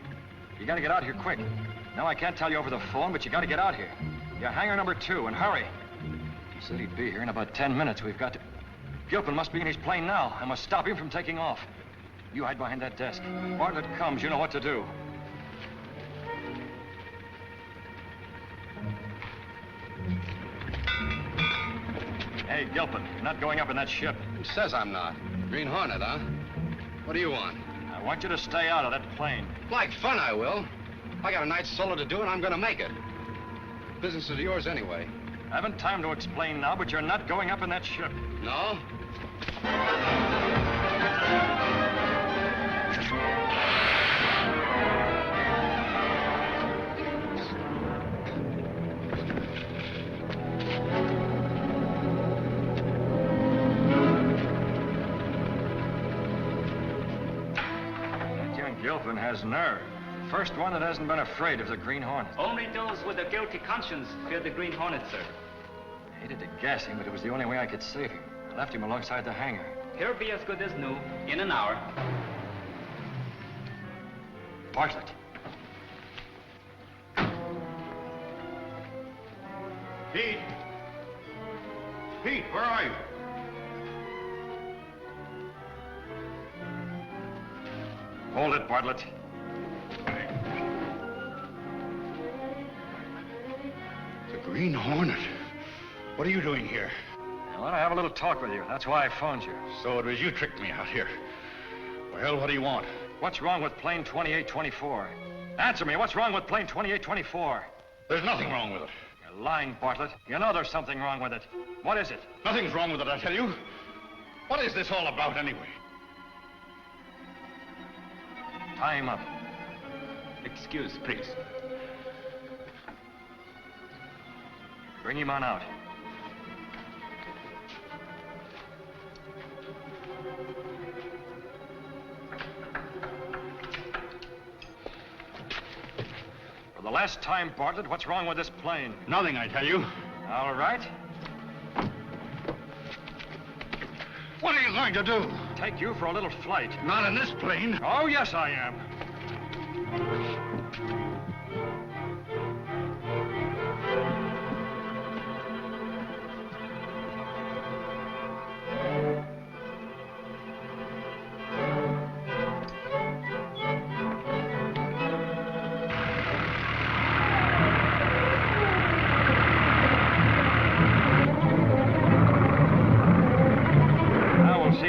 You gotta get out here quick. No, I can't tell you over the phone, but you gotta get out here. You're hangar number 2, and hurry. He said he'd be here in about 10 minutes. We've got to... Gilpin must be in his plane now. I must stop him from taking off. You hide behind that desk. Bartlett comes, you know what to do. Hey, Gilpin, you're not going up in that ship. Who says I'm not? Green Hornet, huh? What do you want? I want you to stay out of that plane. Like fun, I will. I got a night's solo to do, and I'm gonna make it. Business is yours anyway. I haven't time to explain now, but you're not going up in that ship. No? That young Gilpin has nerve. First one that hasn't been afraid of the Green Hornet. Only those with a guilty conscience fear the Green Hornet, sir. I hated to gas him, but it was the only way I could save him. I left him alongside the hangar. He'll be as good as new in an hour. Bartlett. Pete! Pete, where are you? Hold it, Bartlett. The Green Hornet. What are you doing here? I want to have a little talk with you. That's why I phoned you. So it was you tricked me out here. Well, what do you want? What's wrong with plane 2824? Answer me. What's wrong with plane 2824? There's nothing wrong with it. You're lying, Bartlett. You know there's something wrong with it. What is it? Nothing's wrong with it, I tell you. What is this all about, anyway? Tie him up. Excuse, please. Bring him on out. For the last time, Bartlett, what's wrong with this plane? Nothing, I tell you. All right. What are you going to do? Take you for a little flight. Not in this plane. Oh, yes, I am.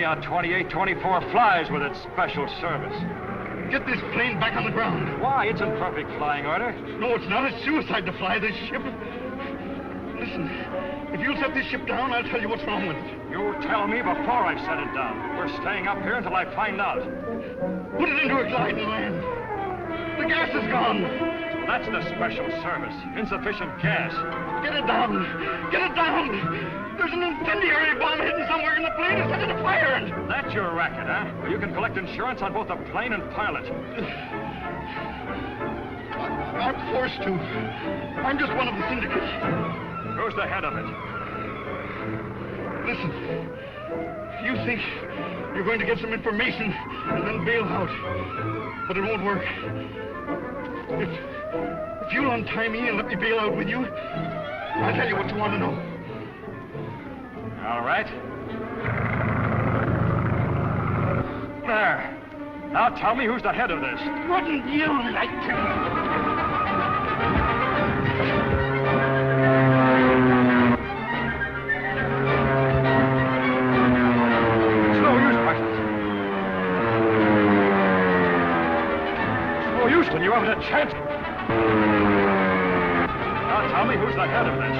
me on 2824 flies with its special service. Get this plane back on the ground. Why? It's in perfect flying order. No, it's not. It's suicide to fly this ship. Listen, if you'll set this ship down, I'll tell you what's wrong with it. You tell me before I set it down. We're staying up here until I find out. Put it into a glide and land. The gas is gone. So that's the special service. Insufficient gas. Get it down. Get it down. There's an incendiary bomb hidden somewhere in the plane to set it afire. That's your racket, huh? Well, you can collect insurance on both the plane and pilot. I'm forced to. I'm just one of the syndicate. Who's the head of it? Listen, you think you're going to get some information and then bail out. But it won't work. If you'll untie me and let me bail out with you, I'll tell you what you want to know. All right. There. Now tell me who's the head of this. Wouldn't you like to? Houston, you haven't a chance. Now tell me who's the head of this.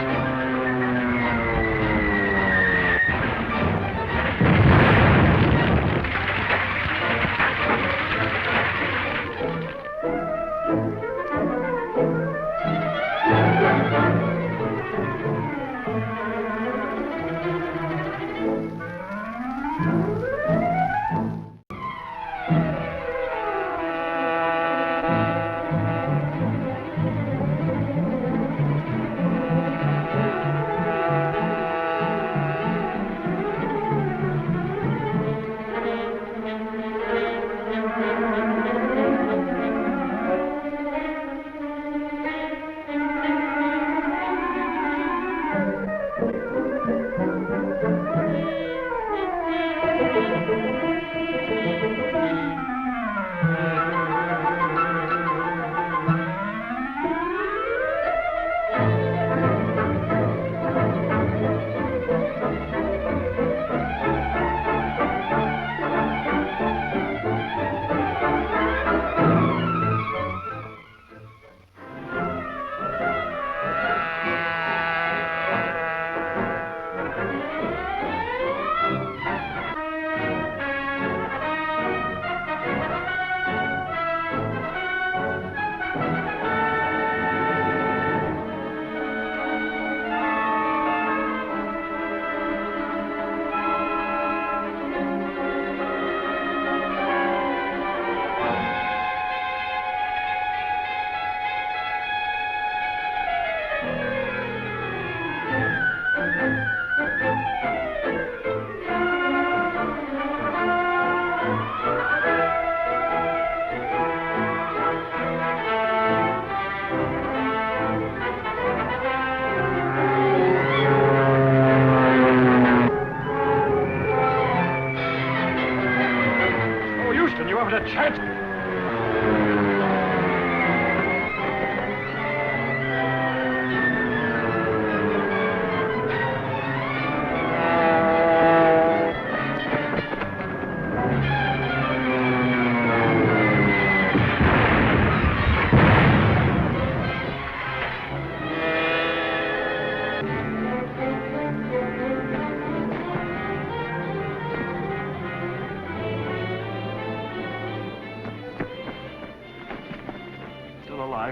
A chance.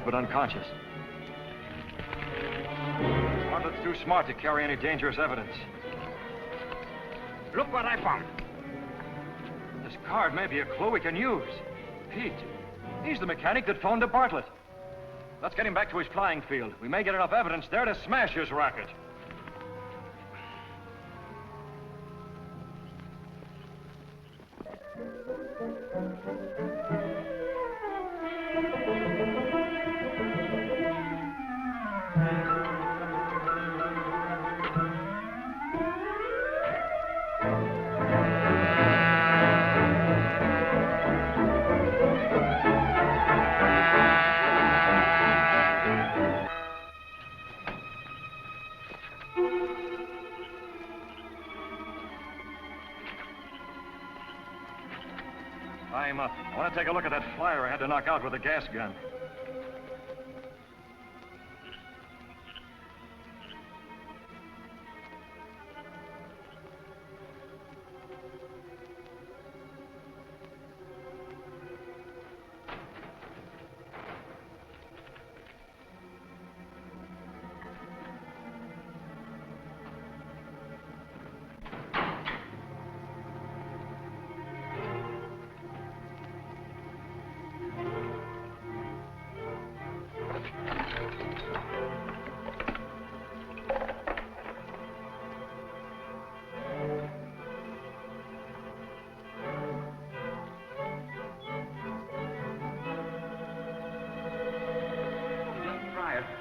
But unconscious. Bartlett's too smart to carry any dangerous evidence. Look what I found. This card may be a clue we can use. Pete, he's the mechanic that phoned to Bartlett. Let's get him back to his flying field. We may get enough evidence there to smash his racket. Tie him up. I want to take a look at that flyer I had to knock out with a gas gun.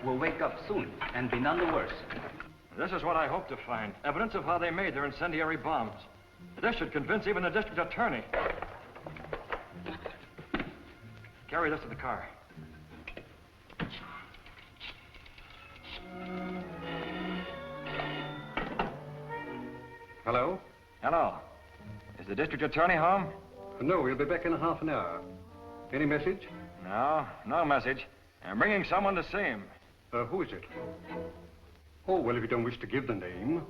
Will wake up soon and be none the worse. This is what I hope to find. Evidence of how they made their incendiary bombs. This should convince even the district attorney. Carry this to the car. Hello? Hello. Is the district attorney home? No, he'll be back in a half an hour. Any message? No, no message. I'm bringing someone to see him. Who is it? Oh, well, if you don't wish to give the name.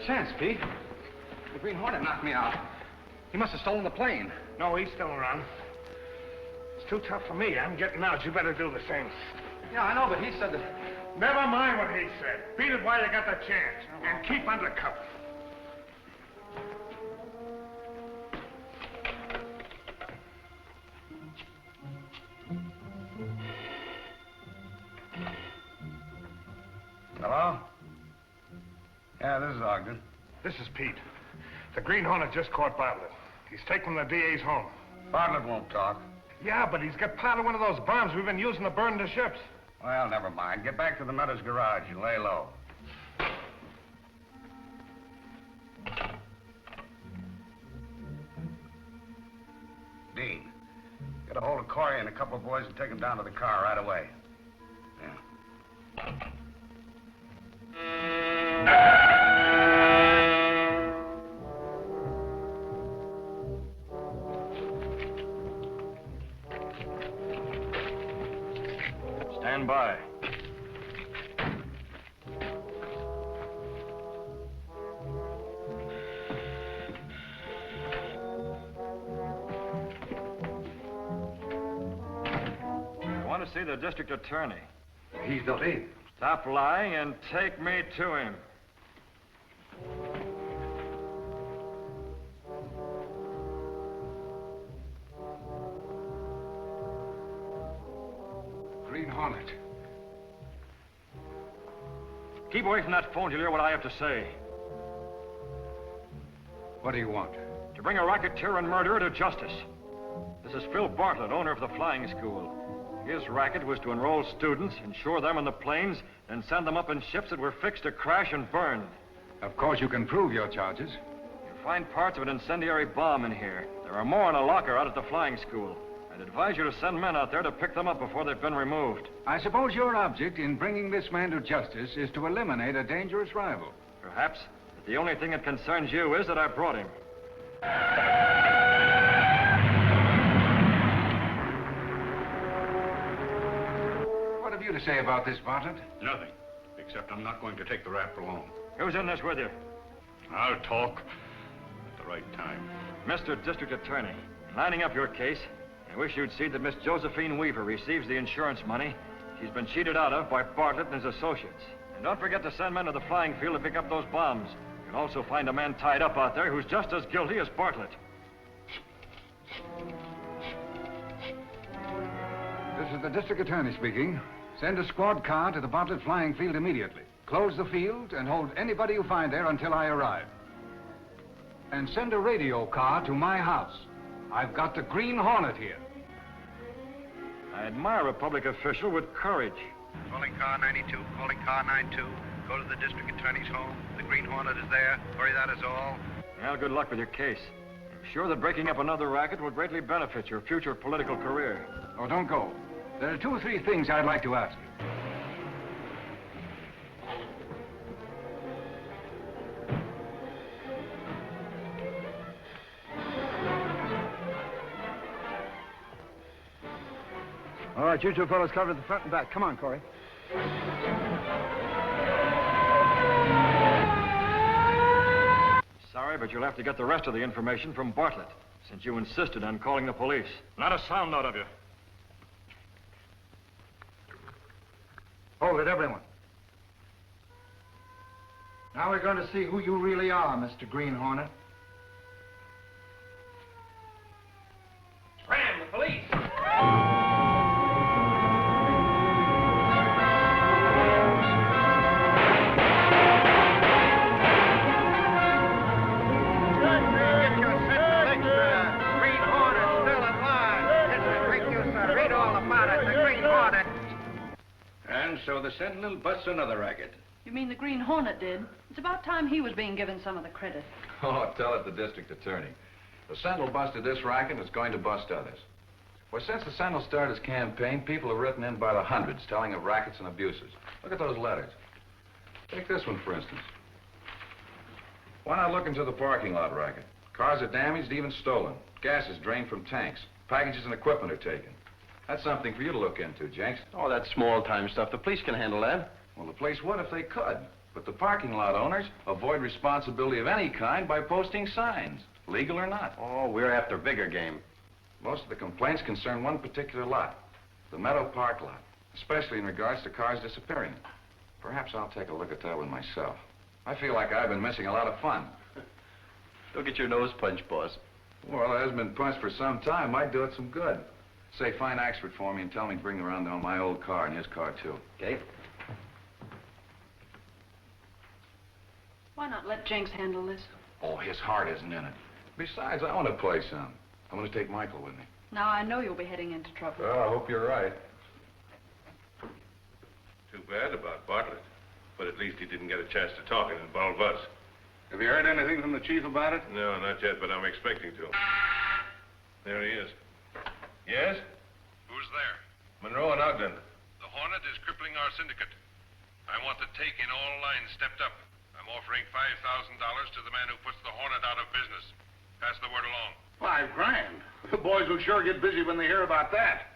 Chance, Pete. The Green Hornet knocked me out. He must have stolen the plane. No, he's still around. It's too tough for me. I'm getting out. You better do the same. Yeah, I know, but he said that... Never mind what he said. Beat it while you got the chance. And keep under cover. Hello? Yeah, this is Ogden. This is Pete. The Green Hornet just caught Bartlett. He's taking the DA's home. Bartlett won't talk. Yeah, but he's got part of one of those bombs we've been using to burn the ships. Well, never mind. Get back to the Mutter's garage and lay low. Dean, get a hold of Corey and a couple of boys and take them down to the car right away. Yeah. Stand by. I want to see the district attorney. He's not in. Stop lying and take me to him. Green Hornet. Keep away from that phone till you hear what I have to say. What do you want? To bring a racketeer and murderer to justice. This is Phil Bartlett, owner of the flying school. His racket was to enroll students, insure them in the planes, and send them up in ships that were fixed to crash and burn. Of course, you can prove your charges. You'll find parts of an incendiary bomb in here. There are more in a locker out at the flying school. I'd advise you to send men out there to pick them up before they've been removed. I suppose your object in bringing this man to justice is to eliminate a dangerous rival. Perhaps. But the only thing that concerns you is that I brought him. What have you to say about this, Bartlett? Nothing, except I'm not going to take the rap for long. Who's in this with you? I'll talk at the right time. Mr. District Attorney, in lining up your case, I wish you'd see that Miss Josephine Weaver receives the insurance money she's been cheated out of by Bartlett and his associates. And don't forget to send men to the flying field to pick up those bombs. You'll also find a man tied up out there who's just as guilty as Bartlett. This This is the district attorney speaking. Send a squad car to the Bartlett flying field immediately. Close the field and hold anybody you find there until I arrive. And send a radio car to my house. I've got the Green Hornet here. I admire a public official with courage. Calling car 92, calling car 92. Go to the district attorney's home. The Green Hornet is there. Hurry, that is all. Well, good luck with your case. I'm sure that breaking up another racket will greatly benefit your future political career. Oh, don't go. There are 2 or 3 things I'd like to ask you. All right, you 2 fellows cover the front and back. Come on, Corey. Sorry, but you'll have to get the rest of the information from Bartlett, since you insisted on calling the police. Not a sound out of you. Hold it, everyone. Now we're going to see who you really are, Mr. Green Hornet. Ram, the police! And so the Sentinel busts another racket. You mean the Green Hornet did? It's about time he was being given some of the credit. Oh, tell it the district attorney. The Sentinel busted this racket, and it's going to bust others. Well, since the Sentinel started his campaign, people have written in by the hundreds telling of rackets and abuses. Look at those letters. Take this one, for instance. Why not look into the parking lot racket? Cars are damaged, even stolen. Gas is drained from tanks. Packages and equipment are taken. That's something for you to look into, Jenks. Oh, that's small-time stuff. The police can handle that. Well, the police would if they could. But the parking lot owners avoid responsibility of any kind by posting signs, legal or not. Oh, we're after bigger game. Most of the complaints concern one particular lot, the Meadow Park lot, especially in regards to cars disappearing. Perhaps I'll take a look at that one myself. I feel like I've been missing a lot of fun. Don't get your nose punched, boss. Well, it hasn't been punched for some time. Might do it some good. Say, find Axford for me and tell me to bring around on my old car and his car, too. Okay. Why not let Jenks handle this? Oh, his heart isn't in it. Besides, I want to play some. I'm going to take Michael with me. Now I know you'll be heading into trouble. Well, I hope you're right. Too bad about Bartlett. But at least he didn't get a chance to talk and involve us. Have you heard anything from the chief about it? No, not yet, but I'm expecting to. There he is. Yes? Who's there? Monroe and Ogden. The Hornet is crippling our syndicate. I want the take in all lines stepped up. I'm offering $5,000 to the man who puts the Hornet out of business. Pass the word along. $5,000? The boys will sure get busy when they hear about that.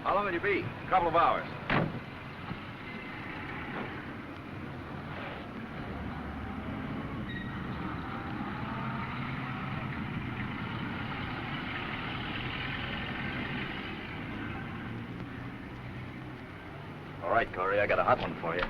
How long will you be? A couple of hours. All right, Corey, I got a hot one for you.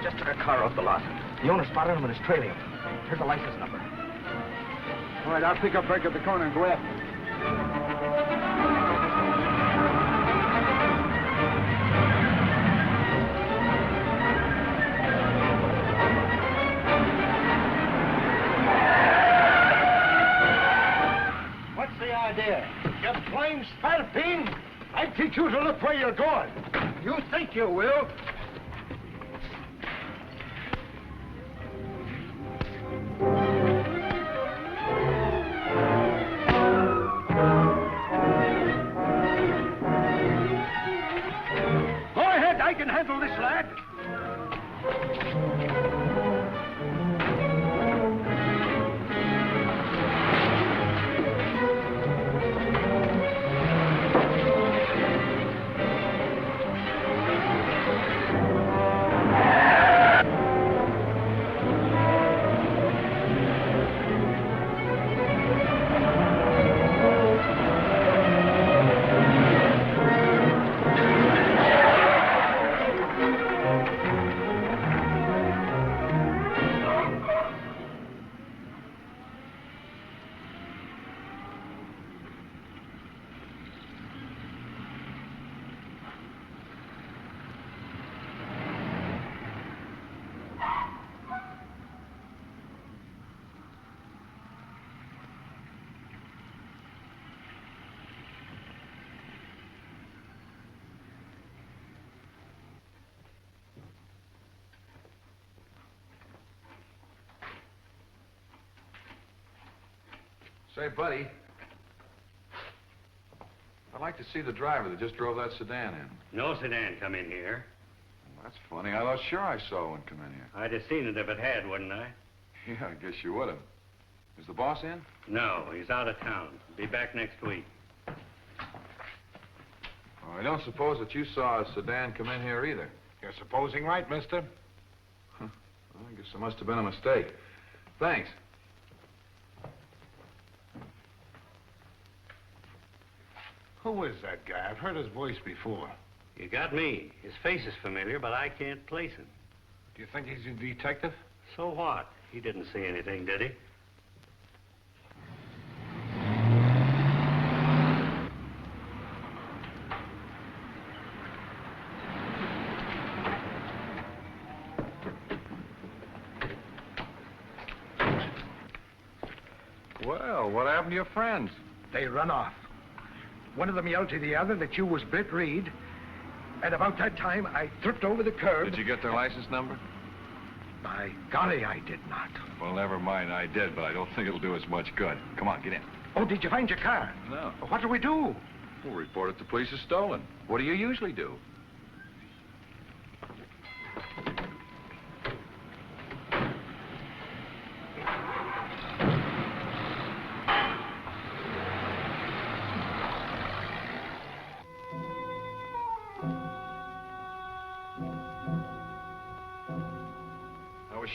Just took a car off the lot. The owner spotted him and is trailing him. Here's the license number. All right, I'll pick up Break at the corner and go after him. What's the idea? You plain spalpeen? I teach you to look where you're going. You think you will? Go ahead, I can handle this, lad. Say, buddy, I'd like to see the driver that just drove that sedan in. No sedan come in here. Well, that's funny. I thought sure I saw one come in here. I'd have seen it if it had, wouldn't I? Yeah, I guess you would have. Is the boss in? No, he's out of town. Be back next week. Oh, I don't suppose that you saw a sedan come in here either. You're supposing right, mister. Well, I guess there must have been a mistake. Thanks. Who is that guy? I've heard his voice before. You got me. His face is familiar, but I can't place him. Do you think he's a detective? So what? He didn't see anything, did he? Well, what happened to your friends? They run off. One of them yelled to the other that you was Britt Reid. And about that time, I tripped over the curb. Did you get their license number? By golly, I did not. Well, never mind. I did, but I don't think it'll do us much good. Come on, get in. Oh, did you find your car? No. What do we do? We'll report it to police as stolen. What do you usually do?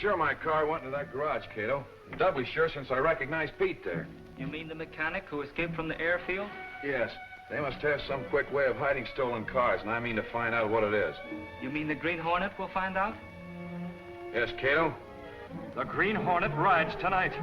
Sure my car went into that garage, Kato. Doubly sure since I recognized Pete there. You mean the mechanic who escaped from the airfield? Yes. They must have some quick way of hiding stolen cars, and I mean to find out what it is. You mean the Green Hornet will find out? Yes, Kato? The Green Hornet rides tonight.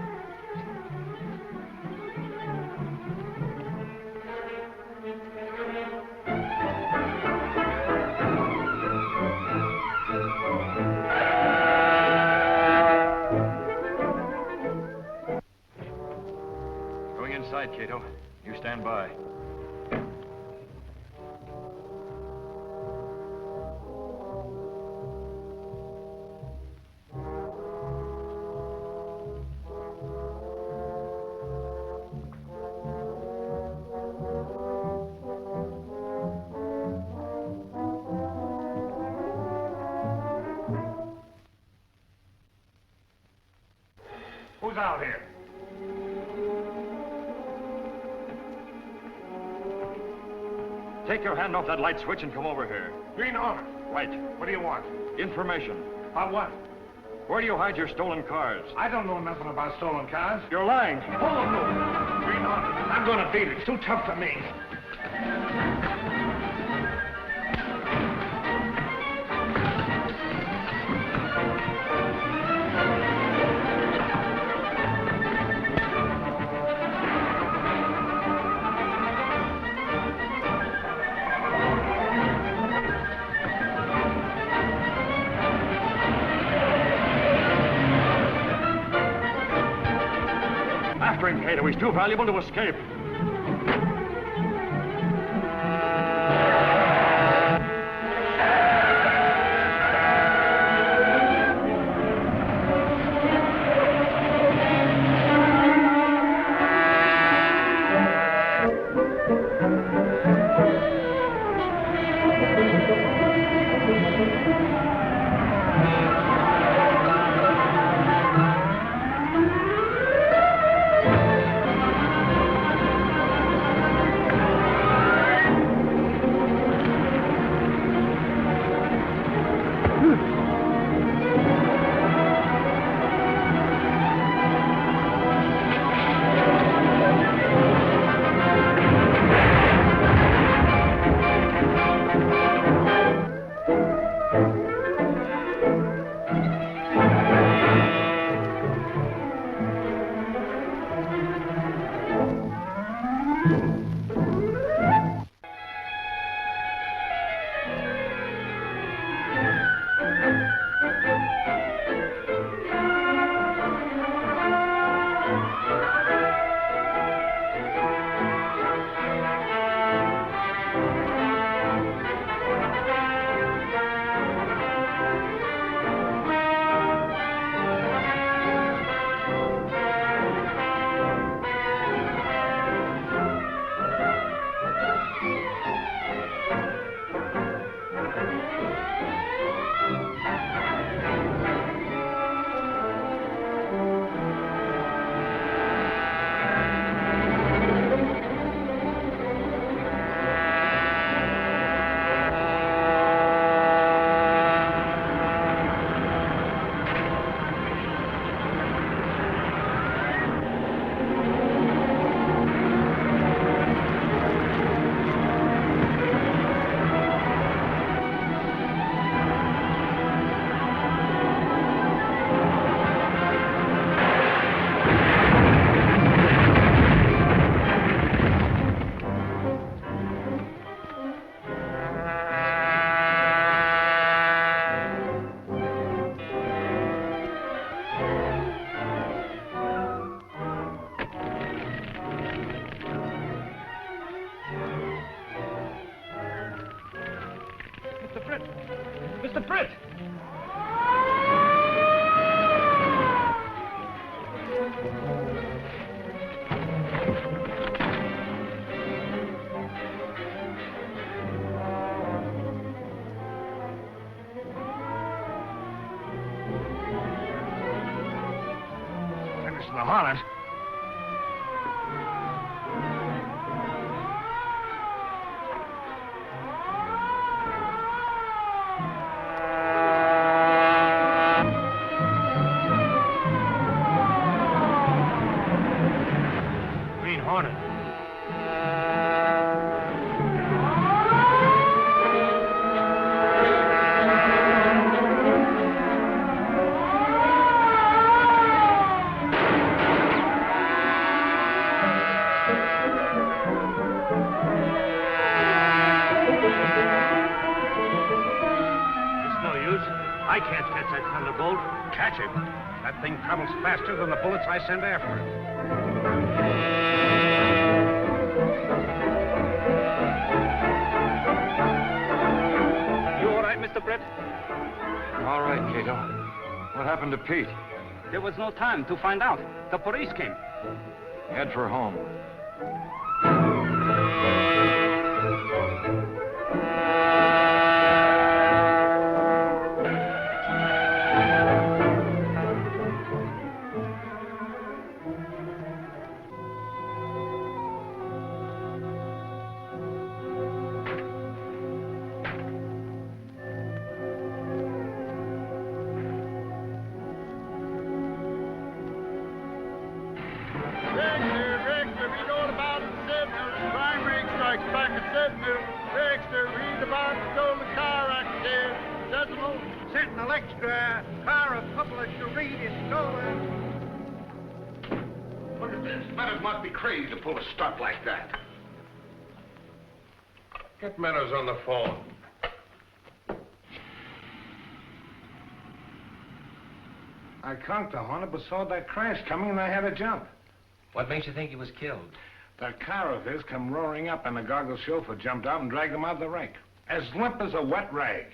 Kato, you stand by. Who's out here? Take your hand off that light switch and come over here. Green Hornet. Right. What do you want? Information. About what? Where do you hide your stolen cars? I don't know nothing about stolen cars. You're lying. Oh, no. Green Hornet. I'm going to beat it. It's too tough for me. After him, Kato. He's too valuable to escape. Mr. Britt! Mr. Britt! Finish the Hornet. Green Hornet. I can't catch that thunderbolt. Catch him? That thing travels faster than the bullets I send after it. You all right, Mr. Britt? All right, Kato. What happened to Pete? There was no time to find out. The police came. Head for home. Dexter, read all about the Sentinel. Crime ring strikes back at Sentinel. Dexter, read about the stolen car accident. Sentinel. Sentinel Extra. Car of publisher Reid is stolen. Look at this. Meadows must be crazy to pull a stunt like that. Get Meadows on the phone. I conked the Hornet, but saw that crash coming, and I had to jump. What makes you think he was killed? That car of his come roaring up, and the goggle chauffeur jumped out and dragged him out of the wreck. As limp as a wet rag.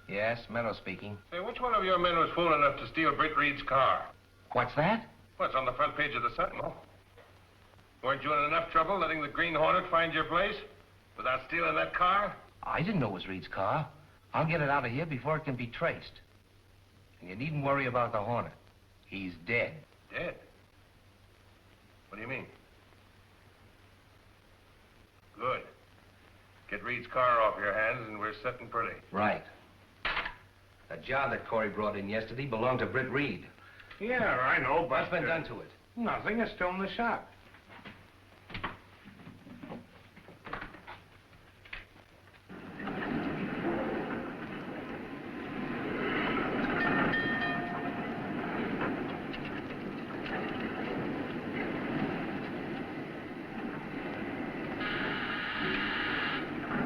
Yes, Meadows speaking. Say, which one of your men was fool enough to steal Britt Reid's car? What's that? Well, it's on the front page of the Sentinel. Weren't you in enough trouble letting the Green Hornet find your place without stealing that car? I didn't know it was Reid's car. I'll get it out of here before it can be traced. And you needn't worry about the Hornet. He's dead. Dead? What do you mean? Good. Get Reid's car off your hands and we're sitting pretty. Right. The job that Corey brought in yesterday belonged to Britt Reid. Yeah, I know, but... What's been done to it? Nothing. It's still in the shop.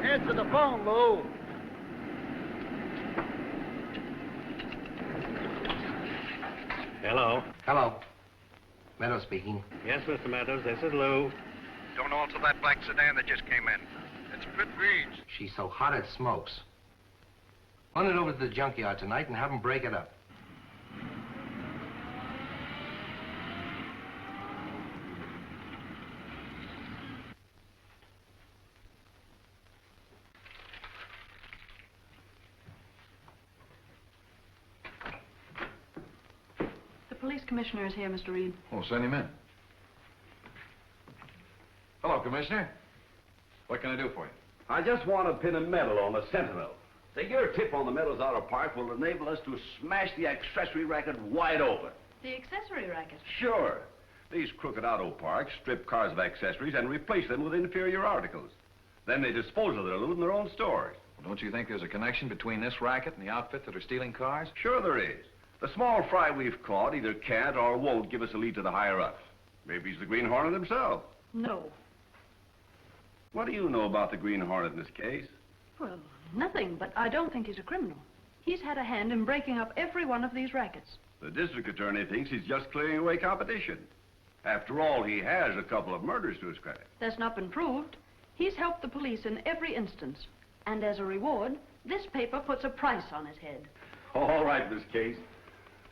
Answer the phone, Lou. Hello. Hello. Meadows speaking. Yes, Mr. Meadows, this is Lou. Don't alter that black sedan that just came in. It's Britt Reid's. She's so hot it smokes. Run it over to the junkyard tonight and have them break it up. The police commissioner is here, Mr. Reid. Oh, send him in. Hello, Commissioner. What can I do for you? I just want to pin a medal on the Sentinel. Say, your tip on the Meadows Auto Park will enable us to smash the accessory racket wide open. The accessory racket? Sure. These crooked auto parks strip cars of accessories and replace them with inferior articles. Then they dispose of their loot in their own stores. Well, don't you think there's a connection between this racket and the outfit that are stealing cars? Sure there is. The small fry we've caught either can't or won't give us a lead to the higher-ups. Maybe he's the Green Hornet himself. No. What do you know about the Green Hornet in this case? Well, nothing, but I don't think he's a criminal. He's had a hand in breaking up every one of these rackets. The district attorney thinks he's just clearing away competition. After all, he has a couple of murders to his credit. That's not been proved. He's helped the police in every instance. And as a reward, this paper puts a price on his head. All right, Miss Case.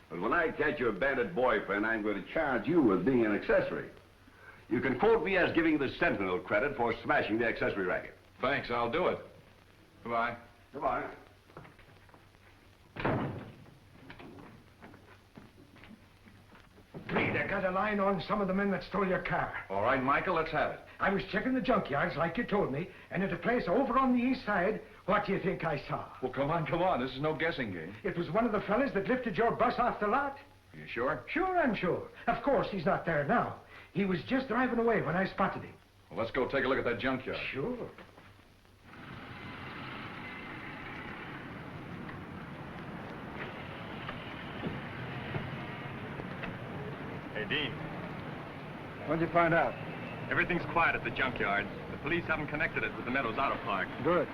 But when I catch your bandit boyfriend, I'm going to charge you with being an accessory. You can quote me as giving the Sentinel credit for smashing the accessory racket. Thanks, I'll do it. Goodbye. Goodbye. Reed, I got a line on some of the men that stole your car. All right, Michael, let's have it. I was checking the junkyards like you told me, and at a place over on the east side, what do you think I saw? Well, come on. This is no guessing game. It was one of the fellas that lifted your bus off the lot. Are you sure? Sure, I'm sure. Of course, he's not there now. He was just driving away when I spotted him. Well, let's go take a look at that junkyard. Sure. Hey, Dean. What'd you find out? Everything's quiet at the junkyard. The police haven't connected it with the Meadows Auto Park. Good.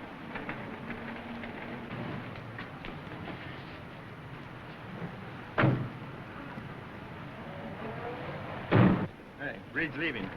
Hey, Reed's leaving.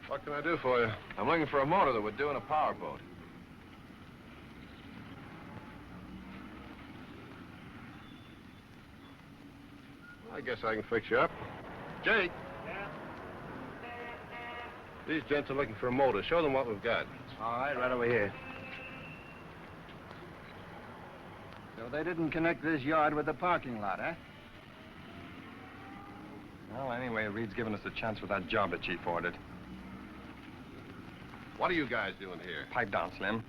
What can I do for you? I'm looking for a motor that would do in a powerboat. I guess I can fix you up. Jake. Yeah? These gents are looking for a motor. Show them what we've got. All right over here. So they didn't connect this yard with the parking lot, eh? Well, anyway, Reed's given us a chance with that job the chief ordered. What are you guys doing here? Pipe down, Slim.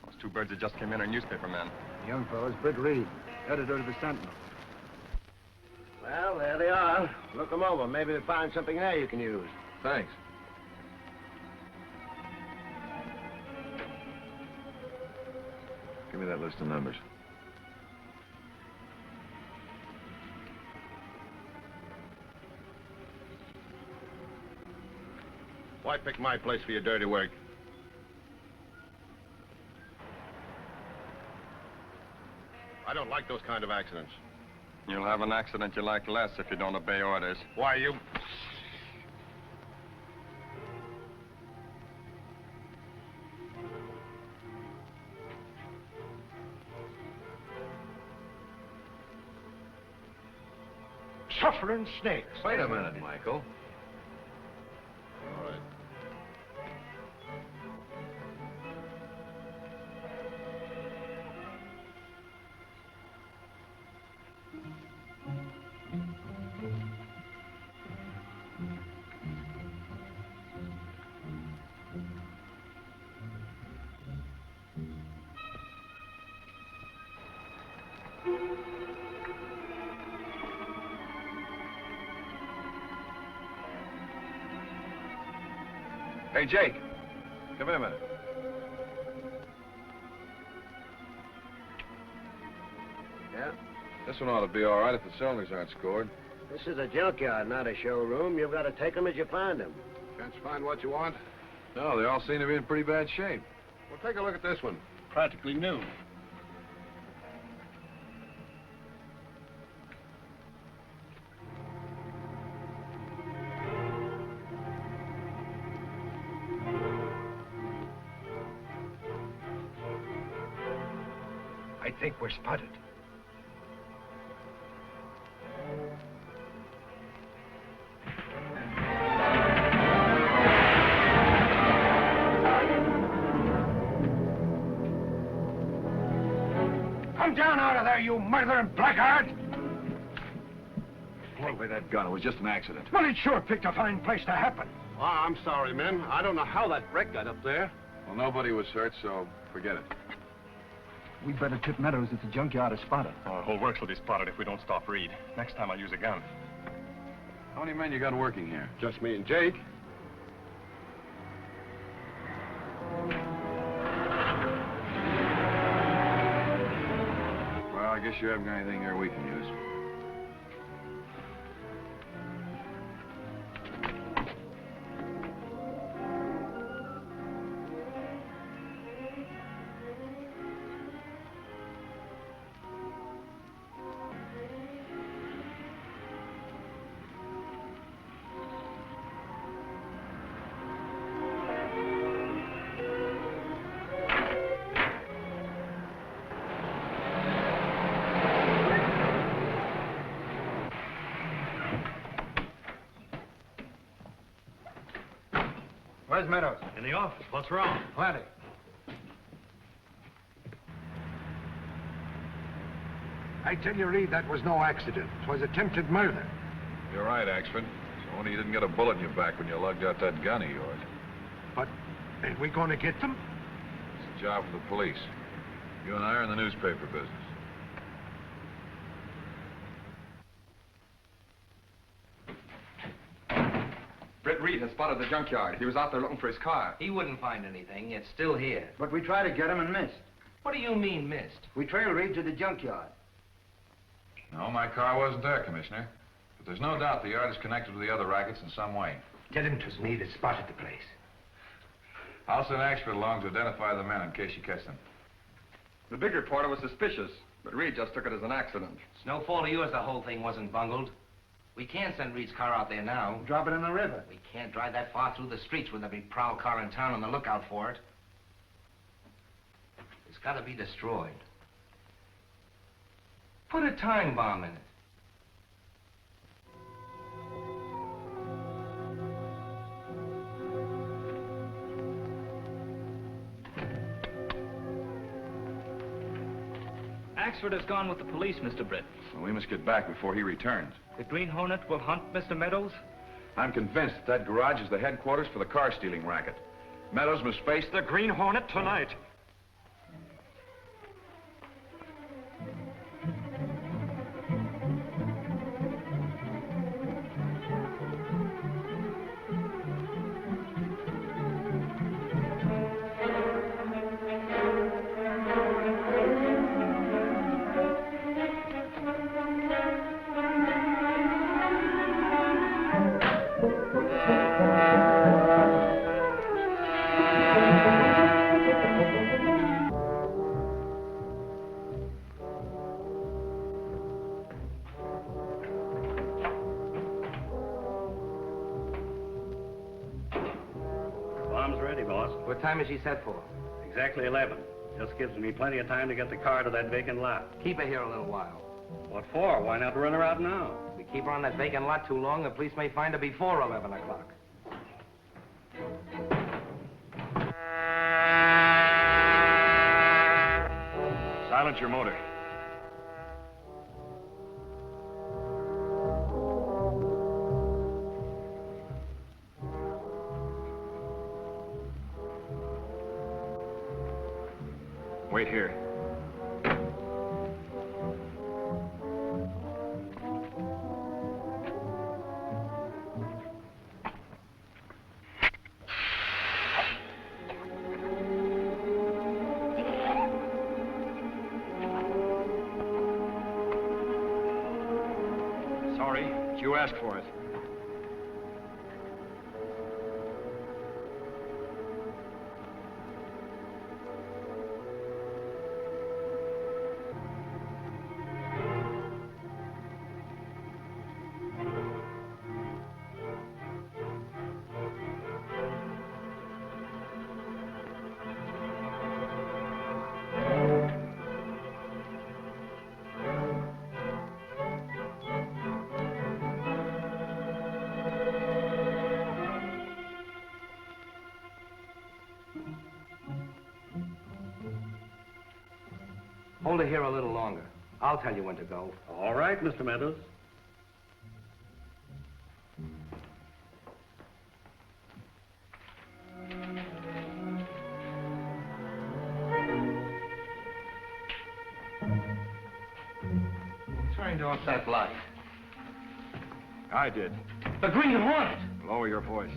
Those two birds that just came in are newspaper men. The young fellow's Britt Reid, editor of the Sentinel. Well, there they are. Look them over. Maybe we find something there you can use. Thanks. Give me that list of numbers. Why pick my place for your dirty work? I don't like those kind of accidents. You'll have an accident you like less if you don't obey orders. Why, you... Suffering snakes. Wait a minute, Michael. All right. Hey, Jake. Come in a minute. Yeah? This one ought to be all right if the cylinders aren't scored. This is a junkyard, not a showroom. You've got to take them as you find them. Can't you find what you want? No, they all seem to be in pretty bad shape. Well, take a look at this one. Practically new. I think we're spotted. Come down out of there, you murdering blackguard! Throw away that gun. It was just an accident. Well, it sure picked a fine place to happen. Oh, I'm sorry, men. I don't know how that wreck got up there. Well, nobody was hurt, so forget it. We'd better tip Meadows at the junkyard to spot it. Our whole works will be spotted if we don't stop Reid. Next time I'll use a gun. How many men you got working here? Just me and Jake. Well, I guess you haven't got anything here we can use. Where's Meadows? In the office. What's wrong? Plenty. I tell you, Reid, that was no accident. It was attempted murder. You're right, Axford. It's only you didn't get a bullet in your back when you lugged out that gun of yours. But ain't we going to get them? It's a job for the police. You and I are in the newspaper business. Britt Reid has spotted the junkyard. He was out there looking for his car. He wouldn't find anything. It's still here. But we tried to get him and missed. What do you mean, missed? We trailed Reid to the junkyard. No, my car wasn't there, Commissioner. But there's no doubt the yard is connected with the other rackets in some way. Tell him 'twas me that spotted the place. I'll send Axford along to identify the men in case you catch them. The big reporter was suspicious, but Reid just took it as an accident. It's no fault of yours the whole thing wasn't bungled. We can't send Reed's car out there now. Drop it in the river. We can't drive that far through the streets with every prowl car in town on the lookout for it. It's got to be destroyed. Put a time bomb in it. Axford has gone with the police, Mr. Britt. Well, we must get back before he returns. The Green Hornet will hunt Mr. Meadows? I'm convinced that garage is the headquarters for the car-stealing racket. Meadows must face The Green Hornet tonight. Bomb's ready, boss. What time is she set for? Exactly 11. Just gives me plenty of time to get the car to that vacant lot. Keep her here a little while. What for? Why not run her out now? If we keep her on that vacant lot too long, the police may find her before 11 o'clock. Silence your motor. Wait here. Sorry, but you asked for it. Hold her here a little longer. I'll tell you when to go. All right, Mr. Meadows. Turned off that light. I did. The Green Hornet! Lower your voice.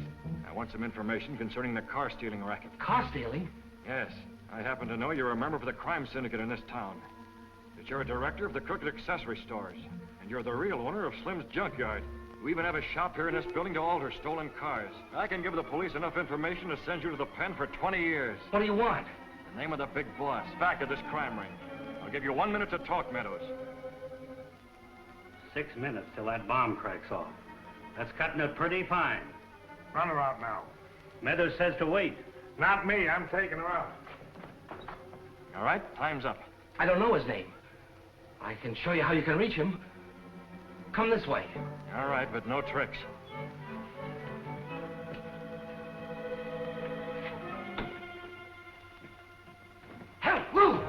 I want some information concerning the car-stealing racket. Car stealing? Yes. I happen to know you're a member of the crime syndicate in this town. That you're a director of the crooked accessory stores. And you're the real owner of Slim's Junkyard. We even have a shop here in this building to alter stolen cars. I can give the police enough information to send you to the pen for 20 years. What do you want? The name of the big boss, back of this crime ring. I'll give you 1 minute to talk, Meadows. 6 minutes till that bomb cracks off. That's cutting it pretty fine. Run her out now. Meadows says to wait. Not me. I'm taking her out. All right, time's up. I don't know his name. I can show you how you can reach him. Come this way. All right, but no tricks. Help! Move!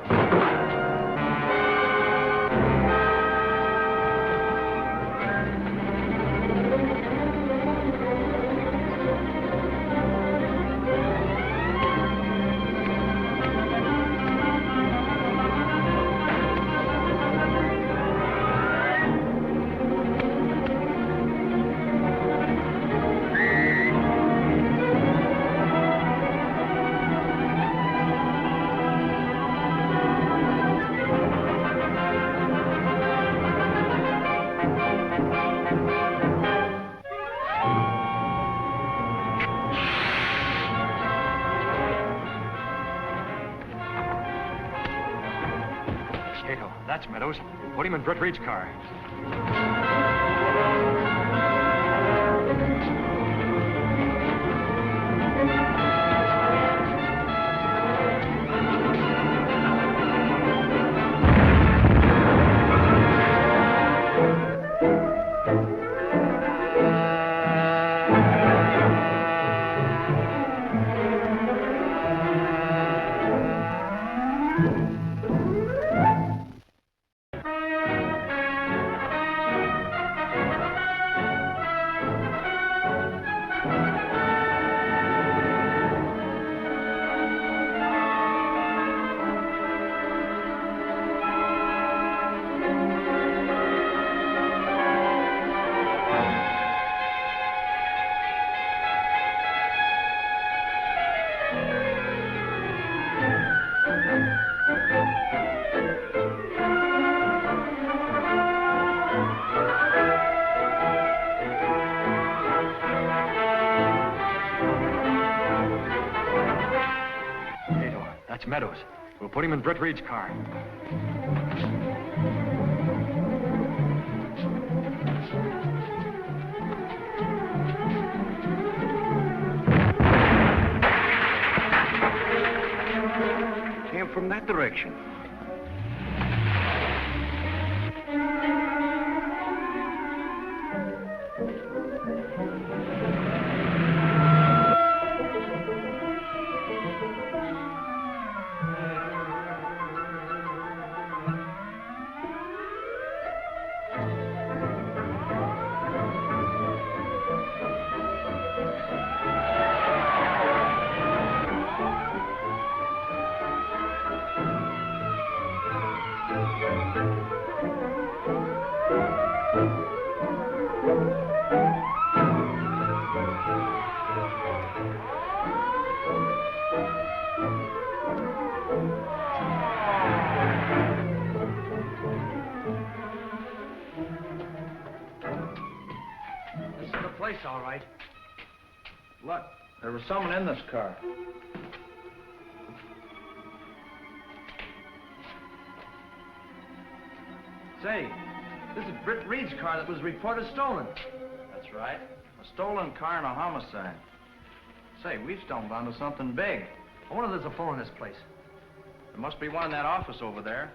Kato, that's Meadows. Put him in Britt Reid's car. That's Meadows. We'll put him in Britt Reid's car. Came from that direction. All right. Look, there was someone in this car. Say, this is Britt Reid's car that was reported stolen. That's right. A stolen car and a homicide. Say, we've stumbled onto something big. I wonder if there's a phone in this place. There must be one in that office over there.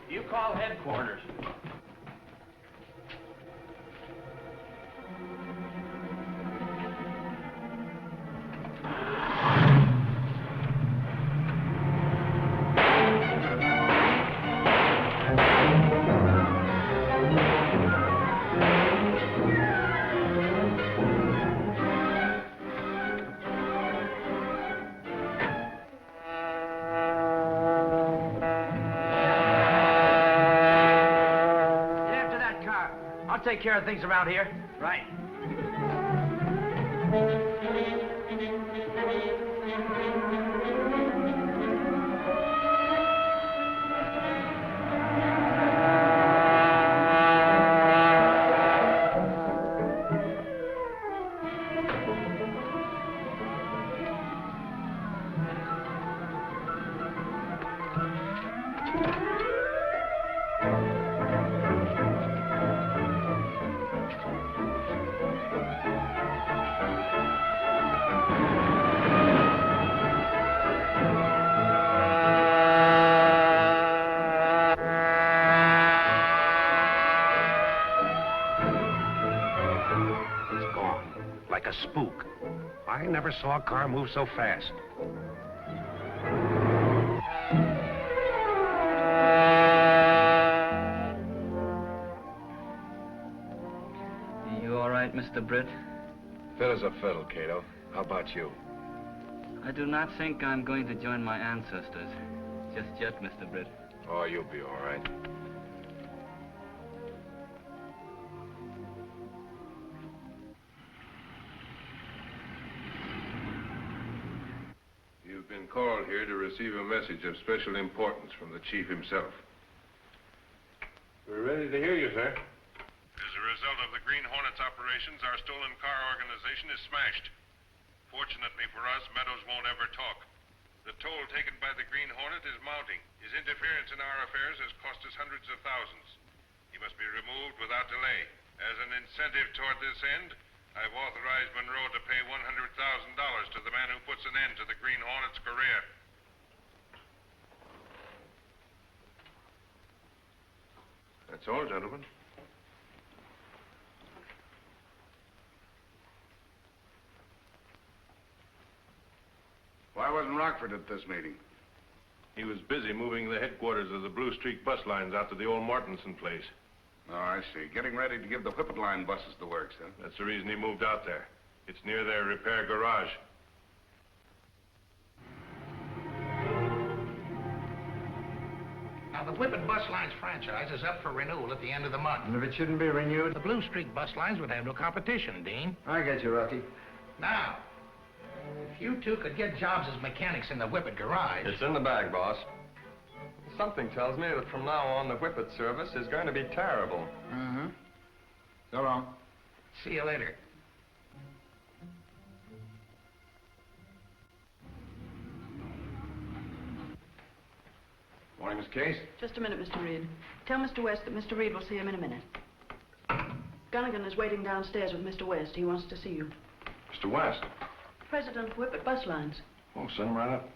You call headquarters. take care of things around here. Right. A spook. I never saw a car move so fast. You all right, Mr. Britt? Fit as a fiddle, Kato. How about you? I do not think I'm going to join my ancestors. Just yet, Mr. Britt. Oh, you'll be all right. You've been called here to receive a message of special importance from the chief himself. We're ready to hear you, sir. As a result of the Green Hornet's operations, our stolen car organization is smashed. Fortunately for us, Meadows won't ever talk. The toll taken by the Green Hornet is mounting. His interference in our affairs has cost us hundreds of thousands. He must be removed without delay. As an incentive toward this end, I've authorized Monroe to pay $100,000 to the man who puts an end to the Green Hornet's career. That's all, gentlemen. Why wasn't Rockford at this meeting? He was busy moving the headquarters of the Blue Streak bus lines out to the old Martinson place. Oh, I see. Getting ready to give the Whippet Line buses the works, huh? That's the reason he moved out there. It's near their repair garage. Now, the Whippet Bus Lines franchise is up for renewal at the end of the month. And if it shouldn't be renewed? The Blue Streak bus lines would have no competition, Dean. I get you, Rocky. Now, if you two could get jobs as mechanics in the Whippet garage... It's in the bag, boss. Something tells me that from now on, the Whippet service is going to be terrible. Mm-hmm. So long. See you later. Morning, Miss Case. Just a minute, Mr. Reid. Tell Mr. West that Mr. Reid will see him in a minute. Gunnigan is waiting downstairs with Mr. West. He wants to see you. Mr. West. President of Whippet Bus Lines. Oh, send him right up.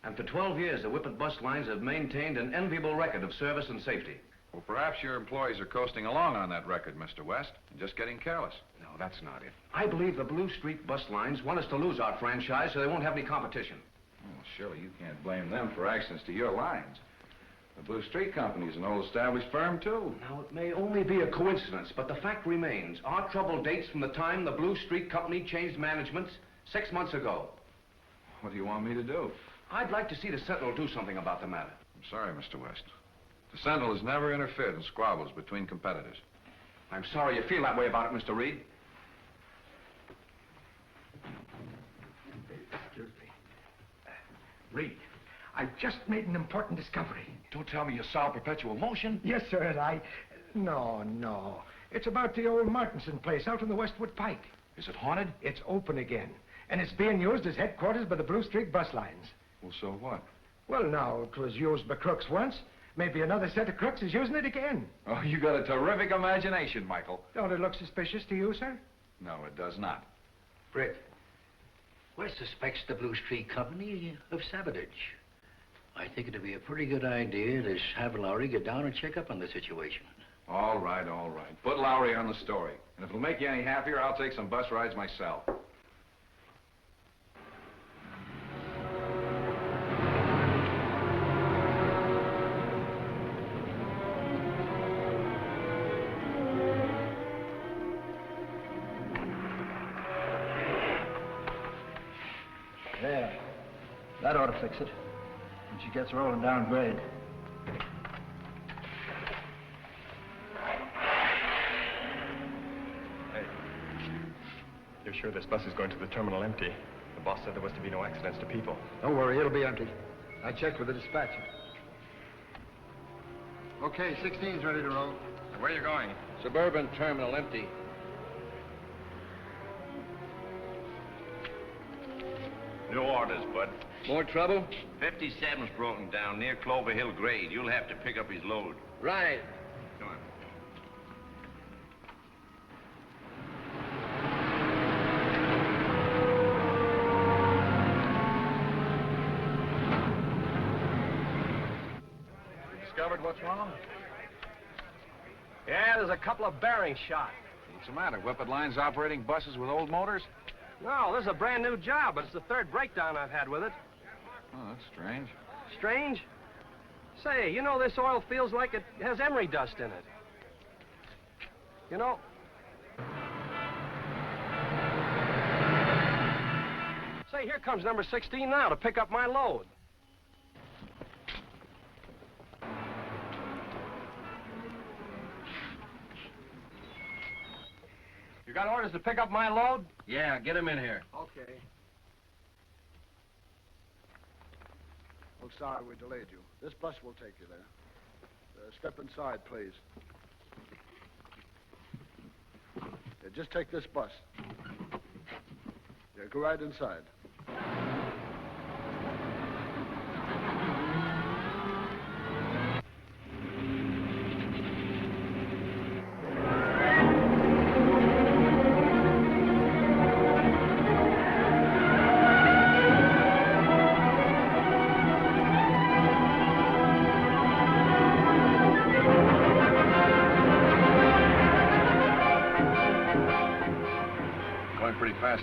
And for 12 years, the Whippet Bus Lines have maintained an enviable record of service and safety. Well, perhaps your employees are coasting along on that record, Mr. West, and just getting careless. No, that's not it. I believe the Blue Streak Bus Lines want us to lose our franchise so they won't have any competition. Well, surely you can't blame them for accidents to your lines. The Blue Streak Company is an old established firm, too. Now, it may only be a coincidence, but the fact remains, our trouble dates from the time the Blue Streak Company changed management 6 months ago. What do you want me to do? I'd like to see the Sentinel do something about the matter. I'm sorry, Mr. West. The Sentinel has never interfered in squabbles between competitors. I'm sorry you feel that way about it, Mr. Reid. Excuse me. Reid, I've just made an important discovery. Don't tell me you solved perpetual motion. Yes, sir, and No. It's about the old Martinson place out on the Westwood Pike. Is it haunted? It's open again, and it's being used as headquarters by the Blue Streak Bus Lines. Well, so what? Well, now, it was used by crooks once. Maybe another set of crooks is using it again. Oh, you got a terrific imagination, Michael. Don't it look suspicious to you, sir? No, it does not. Britt, West suspects the Blue Streak Company of sabotage. I think it'd be a pretty good idea to have Lowry get down and check up on the situation. All right, all right. Put Lowry on the story. And if it'll make you any happier, I'll take some bus rides myself. There. That ought to fix it. When she gets rolling down grade. You're sure this bus is going to the terminal empty? The boss said there was to be no accidents to people. Don't worry, it'll be empty. I checked with the dispatcher. Okay, 16's ready to roll. Where are you going? Suburban terminal empty. New orders, bud. More trouble? 57's broken down near Clover Hill Grade. You'll have to pick up his load. Right. Come on. Discovered what's wrong? Yeah, there's a couple of bearings shot. What's the matter? Whippet Line's operating buses with old motors? No, this is a brand new job, but it's the third breakdown I've had with it. Oh, that's strange. Strange? Say, you know this oil feels like it has emery dust in it. You know... Say, here comes number 16 now to pick up my load. You got orders to pick up my load? Yeah, get him in here. Okay. Oh, sorry we delayed you. This bus will take you there. Step inside, please. Yeah, just take this bus. Yeah, go right inside.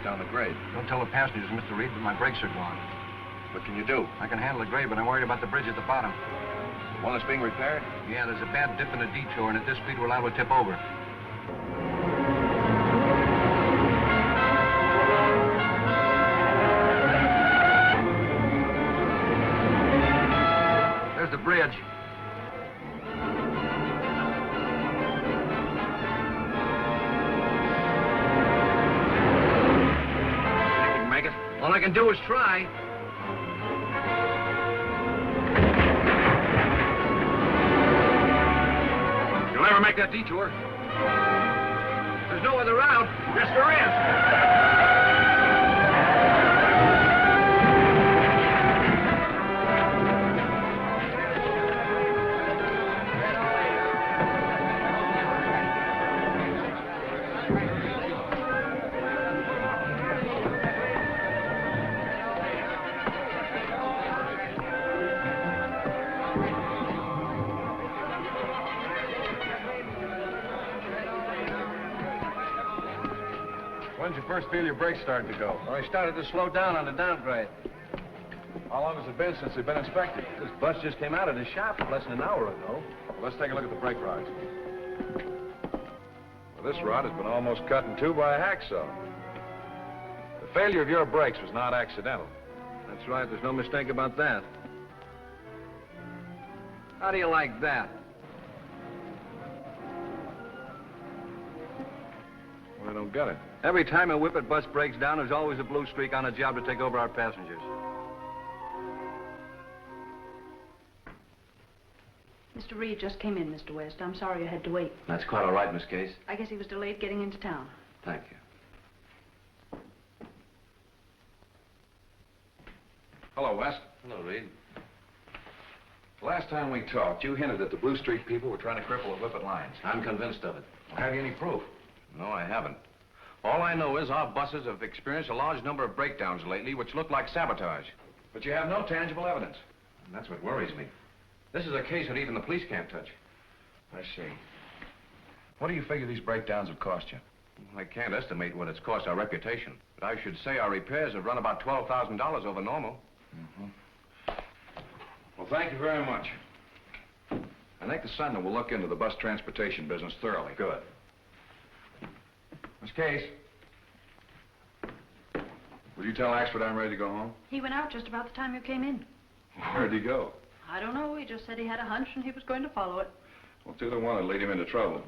Down the grade. Don't tell the passengers, Mr. Reid, but my brakes are gone. What can you do? I can handle the grade, but I'm worried about the bridge at the bottom. One that's being repaired? Yeah, there's a bad dip in a detour, and at this speed, we're liable to tip over. There's the bridge. All I can do is try. You'll never make that detour. There's no other route. Yes, there is. When did you first feel your brakes started to go? Well, I started to slow down on the downgrade. How long has it been since they've been inspected? This bus just came out of the shop less than an hour ago. Well, let's take a look at the brake rods. Well, this rod has been almost cut in two by a hacksaw. The failure of your brakes was not accidental. That's right, there's no mistake about that. How do you like that? Well, I don't get it. Every time a Whippet bus breaks down, there's always a blue streak on a job to take over our passengers. Mr. Reid just came in, Mr. West. I'm sorry you had to wait. That's quite all right, Miss Case. I guess he was delayed getting into town. Thank you. Hello, West. Hello, Reid. Last time we talked, you hinted that the Blue Streak people were trying to cripple the Whippet lines. I'm convinced of it. Well, have you any proof? No, I haven't. All I know is our buses have experienced a large number of breakdowns lately, which look like sabotage. But you have no tangible evidence. And that's what worries me. This is a case that even the police can't touch. I see. What do you figure these breakdowns have cost you? I can't estimate what it's cost our reputation, but I should say our repairs have run about $12,000 over normal. Mm-hmm. Well, thank you very much. I think the Sentinel will look into the bus transportation business thoroughly. Good. Miss Case, will you tell Axford I'm ready to go home? He went out just about the time you came in. Where'd he go? I don't know. He just said he had a hunch and he was going to follow it. Well, 2 to 1 would lead him into trouble.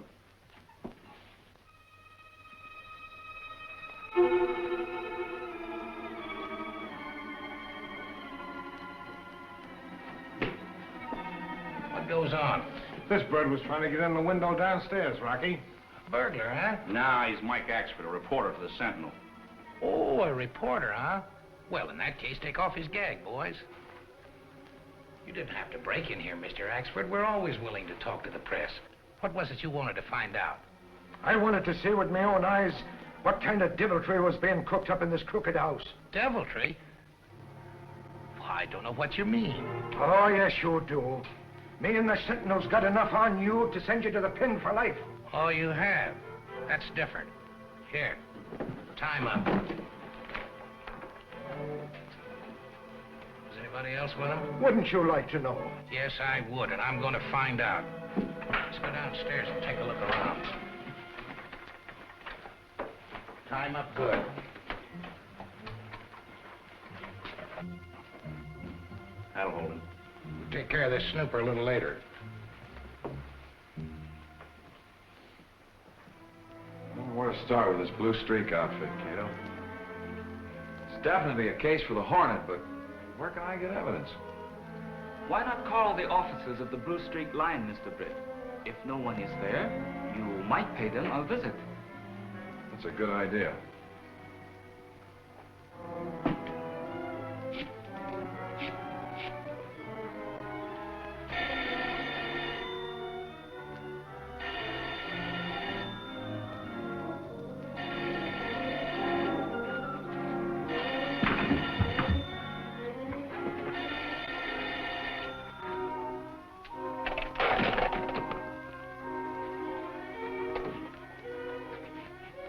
goes on? This bird was trying to get in the window downstairs, Rocky. Burglar, huh? Nah, he's Mike Axford, a reporter for the Sentinel. Oh, a reporter, huh? Well, in that case, take off his gag, boys. You didn't have to break in here, Mr. Axford. We're always willing to talk to the press. What was it you wanted to find out? I wanted to see with my own eyes what kind of deviltry was being cooked up in this crooked house. Deviltry? Well, I don't know what you mean. Oh, yes, you do. Me and the Sentinel's got enough on you to send you to the pin for life. Oh, you have? That's different. Here, time up. Is anybody else with him? Wouldn't you like to know? Yes, I would, and I'm going to find out. Let's go downstairs and take a look around. Time up good. That'll hold him. We'll take care of this snooper a little later. I don't know where to start with this Blue Streak outfit, Kato. It's definitely a case for the Hornet, but where can I get evidence? Why not call the officers of the Blue Streak line, Mr. Britt? If no one is there, you might pay them a visit. That's a good idea.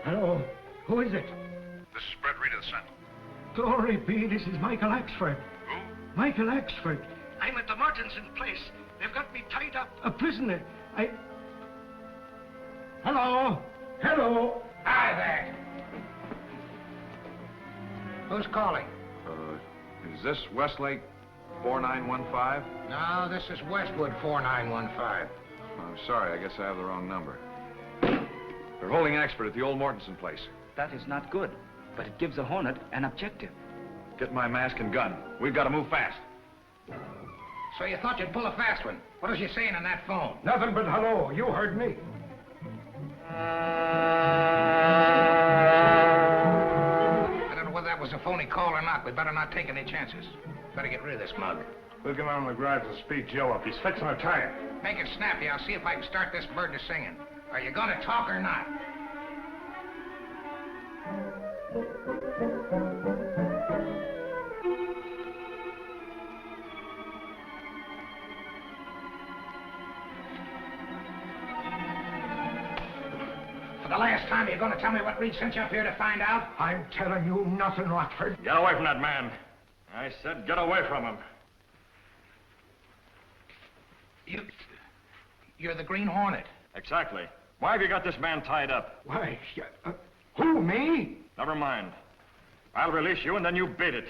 Hello, who is it? This is Britt Reid of the Sentinel. Glory be, this is Michael Axford. Who? Michael Axford. I'm at the Martinson place. They've got me tied up. A prisoner. Hello? Hello? Hi there. Who's calling? Is this Westlake 4915? No, this is Westwood 4915. I'm sorry, I guess I have the wrong number. They're holding Axford at the old Mortensen place. That is not good, but it gives the Hornet an objective. Get my mask and gun. We've got to move fast. So you thought you'd pull a fast one. What was you saying on that phone? Nothing but hello. You heard me. I don't know whether that was a phony call or not. We better not take any chances. Better get rid of this mug. We'll get on in the garage and speed Joe up. He's fixing a tire. Make it snappy. I'll see if I can start this bird to singing. Are you going to talk or not? For the last time, you're going to tell me what Reed sent you up here to find out? I'm telling you nothing, Rockford. Get away from that man. I said get away from him. You're the Green Hornet. Exactly. Why have you got this man tied up? Why, who, me? Never mind. I'll release you and then you beat it.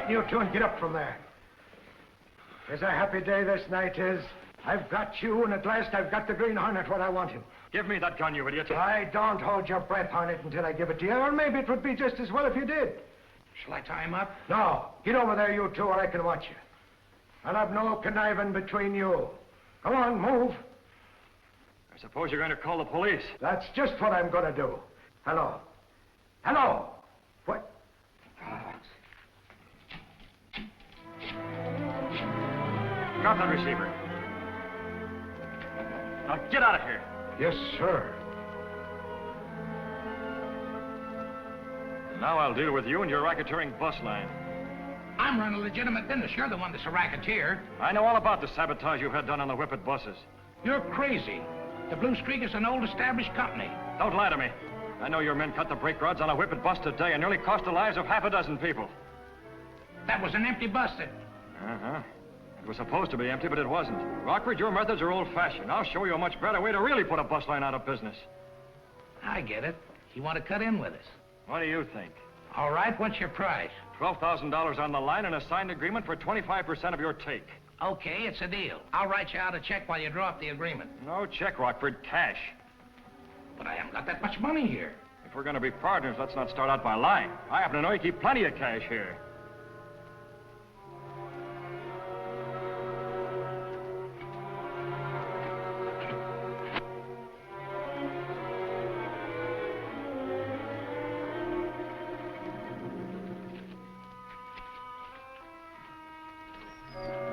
You two and get up from there. It's a happy day this night is. I've got you, and at last I've got the Green Hornet what I want him. Give me that gun, you idiot. I don't hold your breath on it until I give it to you, or maybe it would be just as well if you did. Shall I tie him up? No. Get over there, you two, or I can watch you. I'll have no conniving between you. Come on, move. I suppose you're going to call the police. That's just what I'm going to do. Hello. Hello. What? Drop that receiver. Now get out of here. Yes, sir. Now I'll deal with you and your racketeering bus line. I'm I'm running a legitimate business. You're the one that's a racketeer. I know all about the sabotage you've had done on the Whippet buses. You're crazy. The Blue Streak is an old established company. Don't lie to me. I know your men cut the brake rods on a Whippet bus today and nearly cost the lives of half a dozen people. That was an empty bus that... Uh-huh. It was supposed to be empty, but it wasn't. Rockford, your methods are old-fashioned. I'll show you a much better way to really put a bus line out of business. I get it. You want to cut in with us. What do you think? All right, what's your price? $12,000 on the line and a signed agreement for 25% of your take. Okay, it's a deal. I'll write you out a check while you draw up the agreement. No check, Rockford. Cash. But I haven't got that much money here. If we're going to be partners, let's not start out by lying. I happen to know you keep plenty of cash here.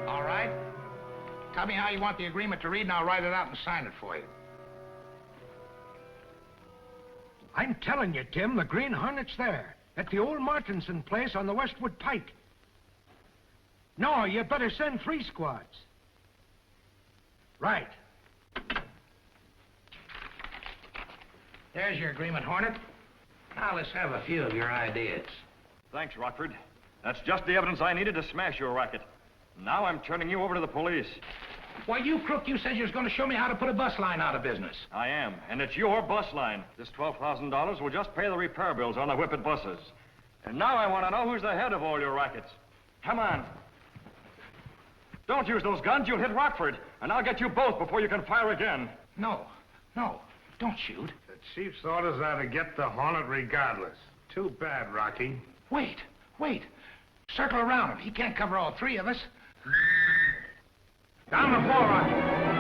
All right. Tell me how you want the agreement to read, and I'll write it out and sign it for you. I'm telling you, Tim, the Green Hornet's there. At the old Martinson place on the Westwood Pike. No, you better send 3 squads. Right. There's your agreement, Hornet. Now let's have a few of your ideas. Thanks, Rockford. That's just the evidence I needed to smash your racket. Now I'm turning you over to the police. Why, you crook, you said you was going to show me how to put a bus line out of business. I am, and it's your bus line. This $12,000 will just pay the repair bills on the Whippet buses. And now I want to know who's the head of all your rackets. Come on. Don't use those guns. You'll hit Rockford, and I'll get you both before you can fire again. No, don't shoot. The chief's orders are to get the Hornet regardless. Too bad, Rocky. Wait. Circle around him. He can't cover all 3 of us. Down the floor, Rocky.